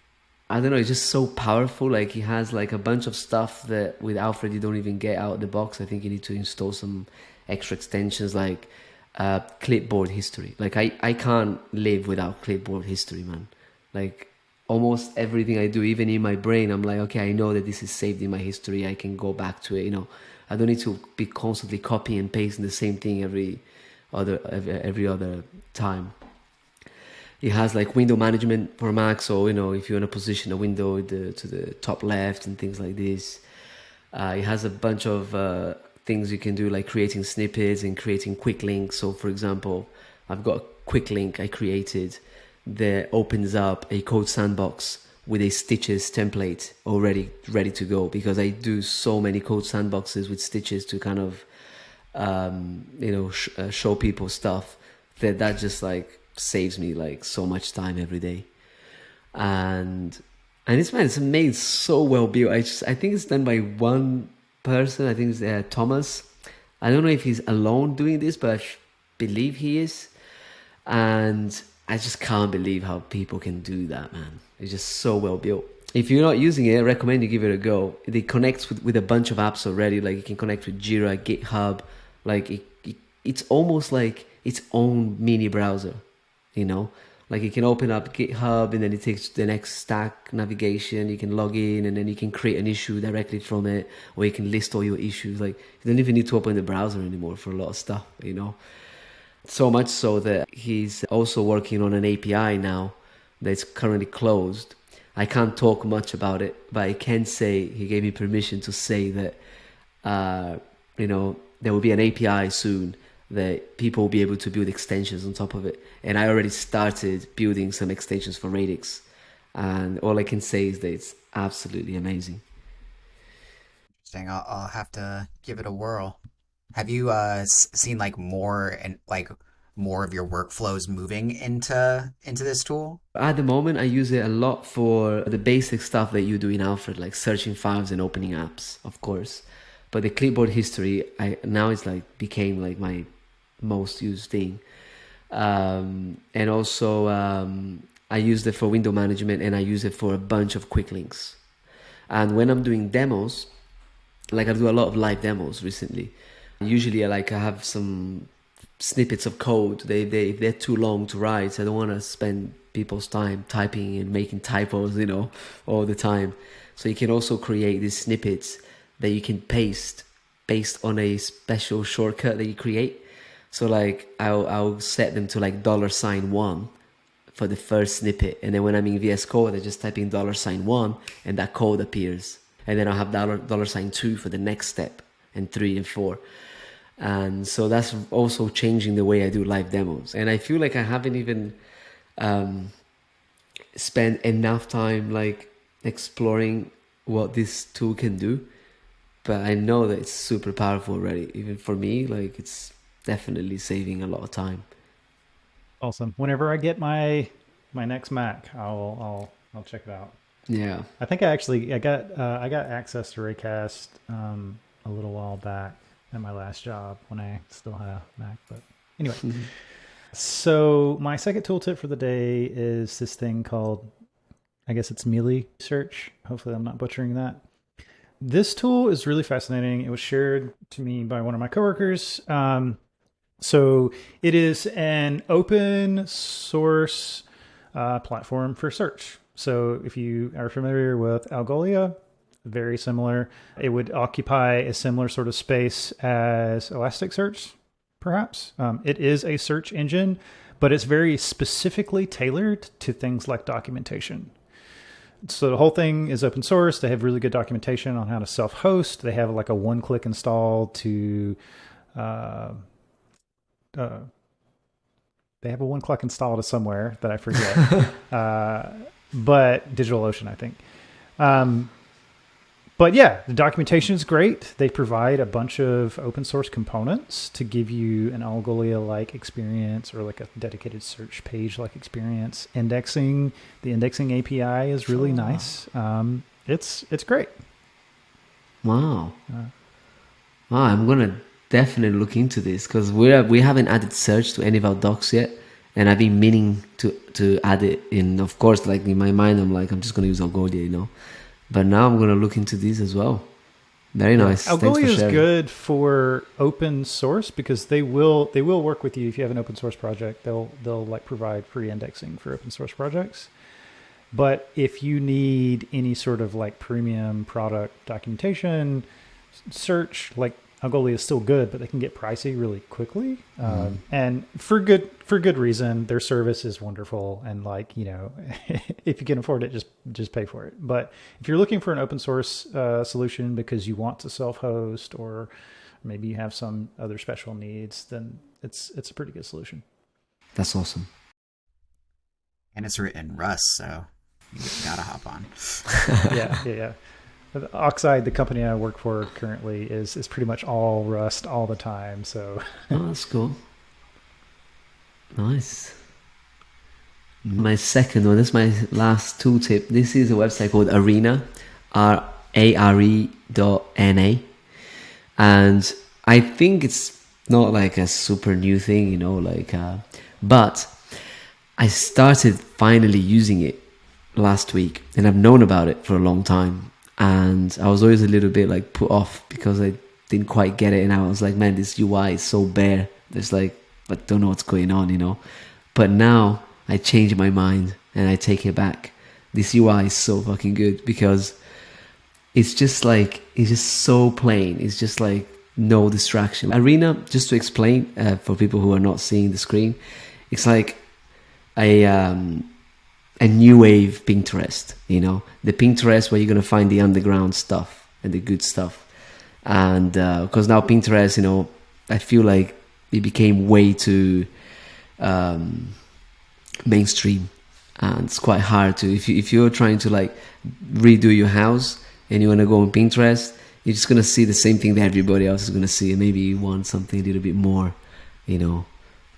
I don't know, it's just so powerful. Like it has like a bunch of stuff that with Alfred you don't even get out of the box. I think you need to install some extra extensions like clipboard history. Like I can't live without clipboard history, man. Like almost everything I do, even in my brain, I'm like, okay, I know that this is saved in my history. I can go back to it. I don't need to be constantly copying and pasting the same thing every other time. It has like window management for Mac, so if you want to position a window to the top left and things like this. It has a bunch of things you can do, like creating snippets and creating quick links. So for example, I've got a quick link I created that opens up a code sandbox with a Stitches template already ready to go, because I do so many code sandboxes with Stitches to kind of show people stuff that just like saves me like so much time every day. And it's made so well built. I think it's done by one person. I think it's Thomas. I don't know if he's alone doing this, but I believe he is. And I just can't believe how people can do that, man. It's just so well built. If you're not using it, I recommend you give it a go. It connects with a bunch of apps already. Like you can connect with Jira, GitHub. Like it's almost like its own mini browser, Like you can open up GitHub and then it takes the next stack navigation. You can log in and then you can create an issue directly from it, or you can list all your issues. Like you don't even need to open the browser anymore for a lot of stuff, So much so that he's also working on an API now that's currently closed. I can't talk much about it, but I can say he gave me permission to say that, there will be an API soon that people will be able to build extensions on top of it. And I already started building some extensions for Radix. And all I can say is that it's absolutely amazing. Interesting. I'll have to give it a whirl. Have you seen like more of your workflows moving into this tool? At the moment, I use it a lot for the basic stuff that you do in Alfred, like searching files and opening apps, of course. But the clipboard history, now it's like became like my most used thing. And also, I use it for window management, and I use it for a bunch of quick links. And when I'm doing demos, like I do a lot of live demos recently. Usually, I have some snippets of code. If they're too long to write, I don't want to spend people's time typing and making typos, all the time. So you can also create these snippets that you can paste based on a special shortcut that you create. So like I'll set them to like $1 for the first snippet, and then when I'm in VS Code, I just type in $1 and that code appears, and then I'll have $2 for the next step, and 3 and 4. And so that's also changing the way I do live demos. And I feel like I haven't even spent enough time like exploring what this tool can do. But I know that it's super powerful already. Even for me, like it's definitely saving a lot of time. Awesome. Whenever I get my next Mac, I'll check it out. Yeah. I think I got access to Raycast a little while back at my last job when I still had a Mac. But anyway, so my second tooltip for the day is this thing called, I guess it's Mealy Search. Hopefully I'm not butchering that. This tool is really fascinating. It was shared to me by one of my coworkers. So it is an open source platform for search. So if you are familiar with Algolia, very similar. It would occupy a similar sort of space as Elasticsearch, perhaps. It is a search engine, but it's very specifically tailored to things like documentation. So the whole thing is open source. They have really good documentation on how to self-host. They have like a one-click install to... they have a one-click install to somewhere that I forget. But DigitalOcean, I think. But yeah, the documentation is great. They provide a bunch of open source components to give you an Algolia-like experience or like a dedicated search page-like experience. The indexing API is really nice. It's great. Wow. Wow, I'm gonna definitely look into this because we haven't added search to any of our docs yet, and I've been meaning to add it in. Of course, like in my mind, I'm like, I'm just gonna use Algolia, you know. But now I'm gonna look into these as well. Very nice. Algolia is good for open source because they will work with you if you have an open source project. They'll like provide free indexing for open source projects. But if you need any sort of like premium product documentation, search, like Algolia is still good, but they can get pricey really quickly. And for good reason. Their service is wonderful, and like, you know, if you can afford it, just pay for it. But if you're looking for an open source solution because you want to self-host, or maybe you have some other special needs, then it's a pretty good solution. That's awesome. And it's written in Rust, so you gotta hop on. Yeah. Oxide, the company I work for currently, is pretty much all Rust all the time. So that's cool. Nice. My second one, this is my last tooltip. This is a website called Arena, RARE.NA. And I think it's not like a super new thing, you know, like, but I started finally using it last week, and I've known about it for a long time. And I was always a little bit like put off because I didn't quite get it. And I was like, man, this UI is so bare. There's like, I don't know what's going on, you know. But now I change my mind and I take it back. This UI is so fucking good because it's just so plain. It's just like no distraction. Arena, just to explain for people who are not seeing the screen, it's like a new wave Pinterest, you know, the Pinterest where you're going to find the underground stuff and the good stuff. And because now Pinterest, you know, I feel like it became way too mainstream, and it's quite hard to, if you're trying to like redo your house and you want to go on Pinterest, you're just going to see the same thing that everybody else is going to see, and maybe you want something a little bit more, you know,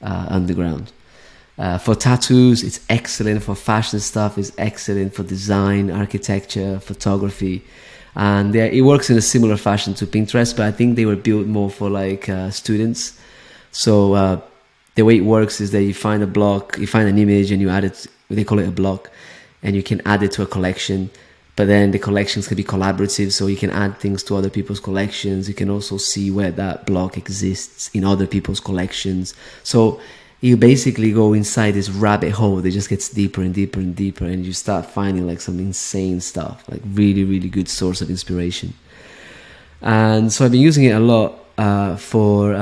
underground. For tattoos, it's excellent. For fashion stuff, it's excellent. For design, architecture, photography. And it works in a similar fashion to Pinterest, but I think they were built more for like students. So the way it works is that you find a block, you find an image and you add it, they call it a block, and you can add it to a collection. But then the collections can be collaborative, so you can add things to other people's collections. You can also see where that block exists in other people's collections. So you basically go inside this rabbit hole that just gets deeper and deeper and deeper, and you start finding like some insane stuff, like really, really good source of inspiration. And so I've been using it a lot for...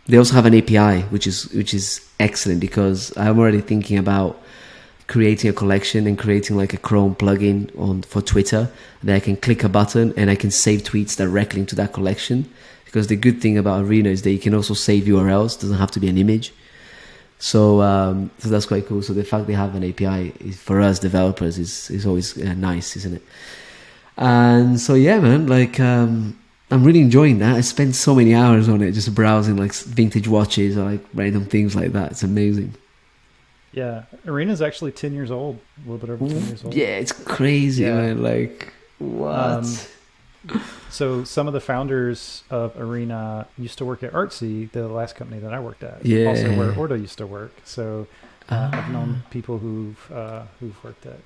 they also have an API, which is excellent, because I'm already thinking about creating a collection and creating like a Chrome plugin for Twitter that I can click a button and I can save tweets directly into that collection. Because the good thing about Arena is that you can also save URLs. It doesn't have to be an image. So that's quite cool. So the fact they have an API for us developers is always nice, isn't it? And so yeah, man, like I'm really enjoying that. I spent so many hours on it, just browsing like vintage watches or like random things like that. It's amazing. Yeah, Arena's actually 10 years old, a little bit over 10 years old. Yeah, it's crazy, man. Like, what? So some of the founders of Arena used to work at Artsy, the last company that I worked at. Yeah. Also where Ordo used to work. So I've known people who've worked at.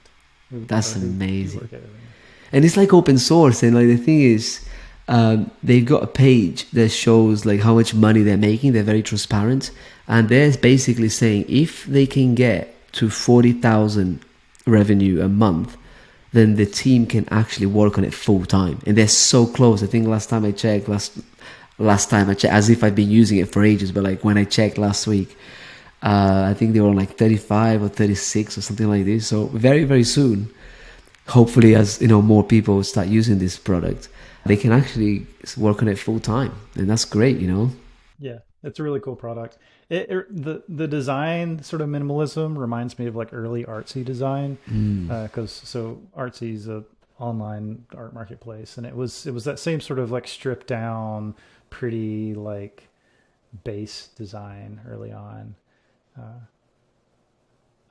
That's amazing. Work at Arena. And it's like open source, and like the thing is, they've got a page that shows like how much money they're making. They're very transparent, and they're basically saying if they can get to 40,000 revenue a month, then the team can actually work on it full time, and they're so close. I think last time I checked, as if I've been using it for ages, but like when I checked last week, I think they were on like 35 or 36 or something like this. So very, very soon, hopefully, as you know, more people start using this product, they can actually work on it full time, and that's great, you know. Yeah, it's a really cool product. The design sort of minimalism reminds me of like early Artsy design, because so Artsy is a online art marketplace, and it was that same sort of like stripped down, pretty like base design early on.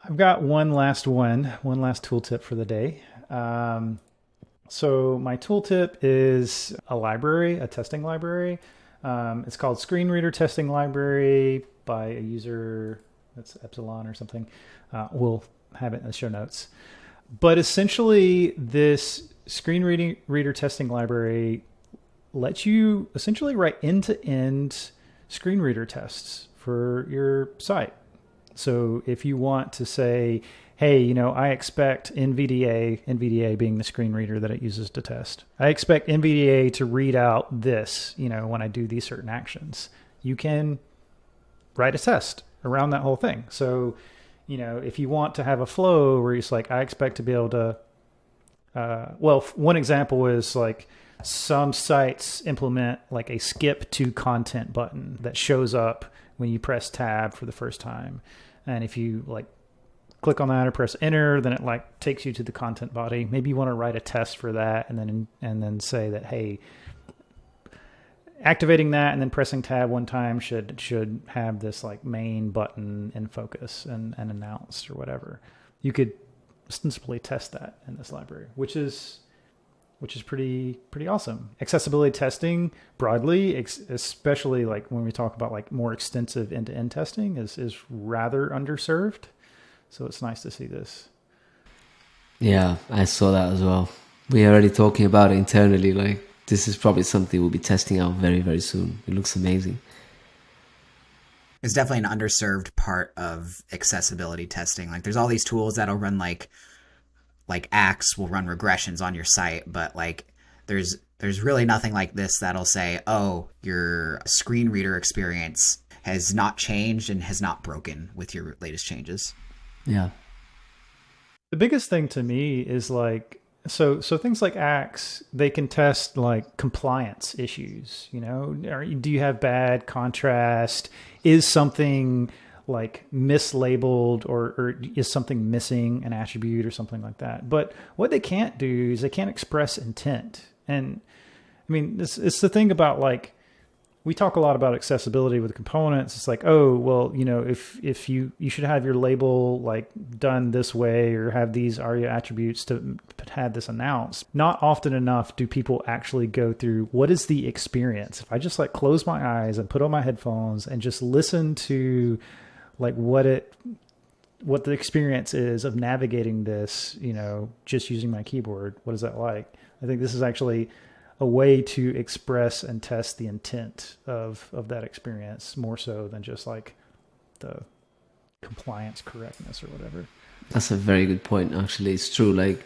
I've got one last tooltip for the day. So my tooltip is a testing library. It's called Screen Reader Testing Library by a user that's Epsilon or something. We'll have it in the show notes. But essentially, this screen reader testing library lets you essentially write end-to-end screen reader tests for your site. So if you want to say, hey, you know, I expect NVDA being the screen reader that it uses to test, I expect NVDA to read out this, you know, when I do these certain actions, you can write a test around that whole thing. So, you know, if you want to have a flow where it's like, I expect to be able to, one example is like some sites implement like a skip to content button that shows up when you press tab for the first time. And if you like click on that or press enter, then it like takes you to the content body. Maybe you want to write a test for that and then say that, hey, activating that and then pressing tab one time should have this like main button in focus and announced or whatever. You could ostensibly test that in this library, which is pretty awesome. Accessibility testing broadly, especially like when we talk about like more extensive end-to-end testing, is rather underserved. So it's nice to see this. Yeah, I saw that as well. We're already talking about it internally. Like this is probably something we'll be testing out very, very soon. It looks amazing. It's definitely an underserved part of accessibility testing. Like there's all these tools that'll run like Axe will run regressions on your site, but like there's really nothing like this that'll say, oh, your screen reader experience has not changed and has not broken with your latest changes. Yeah. The biggest thing to me is like, so things like Axe, they can test like compliance issues, you know, do you have bad contrast? Is something like mislabeled or is something missing an attribute or something like that? But what they can't do is they can't express intent. And I mean, it's the thing about like, we talk a lot about accessibility with components. It's like, oh, well, you know, if you should have your label like done this way or have these ARIA attributes to have this announced. Not often enough do people actually go through what is the experience. If I just like close my eyes and put on my headphones and just listen to like what the experience is of navigating this, you know, just using my keyboard, what is that like? I think this is actually a way to express and test the intent of that experience more so than just like the compliance correctness or whatever. That's a very good point. Actually, it's true. Like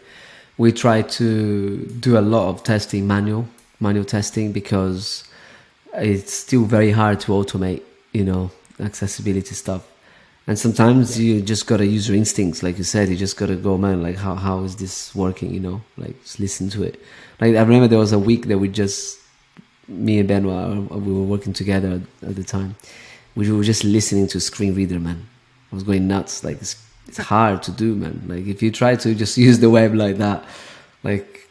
we try to do a lot of testing, manual testing, because it's still very hard to automate, you know, accessibility stuff. And sometimes you just got to use your instincts. Like you said, you just got to go, man, like how is this working? You know, like just listen to it. Like I remember there was a week that me and Ben we were working together at the time. We were just listening to screen reader, man. I was going nuts. Like it's hard to do, man. Like if you try to just use the web like that, like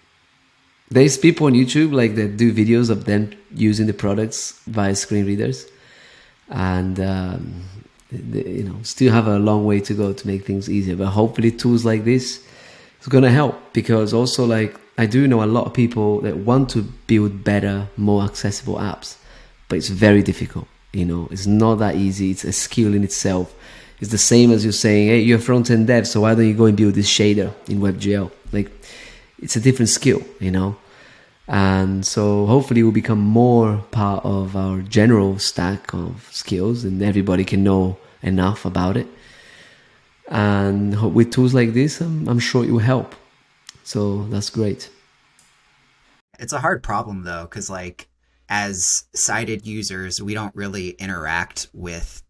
there's people on YouTube like that do videos of them using the products via screen readers, and you know, still have a long way to go to make things easier. But hopefully tools like this is going to help, because also like I do know a lot of people that want to build better, more accessible apps, but it's very difficult. It's not that easy. It's a skill in itself. It's the same as you saying, hey, you're a front-end dev, so why don't you go and build this shader in WebGL? Like, it's a different skill, And so hopefully it will become more part of our general stack of skills, and everybody can know enough about it. And with tools like this, I'm sure it will help. So that's great. It's a hard problem though, because like as sighted users, we don't really interact with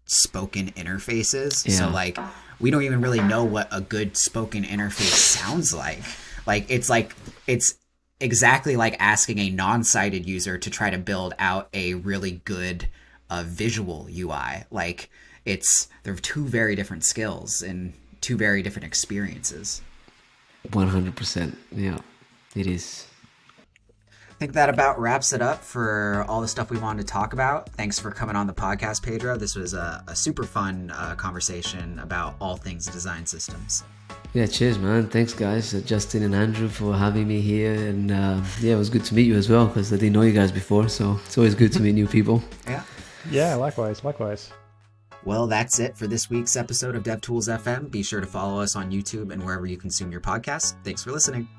spoken interfaces. Yeah. So like we don't even really know what a good spoken interface sounds like. It's exactly like asking a non-sighted user to try to build out a really good visual UI. Like they're two very different skills and two very different experiences. 100%. Yeah, it is. I think that about wraps it up for all the stuff we wanted to talk about. Thanks for coming on the podcast, Pedro. This was a super fun conversation about all things design systems. Yeah, cheers, man. Thanks, guys, Justin and Andrew, for having me here. And it was good to meet you as well, because I didn't know you guys before. So it's always good to meet new people. Yeah, likewise. Well, that's it for this week's episode of DevTools FM. Be sure to follow us on YouTube and wherever you consume your podcasts. Thanks for listening.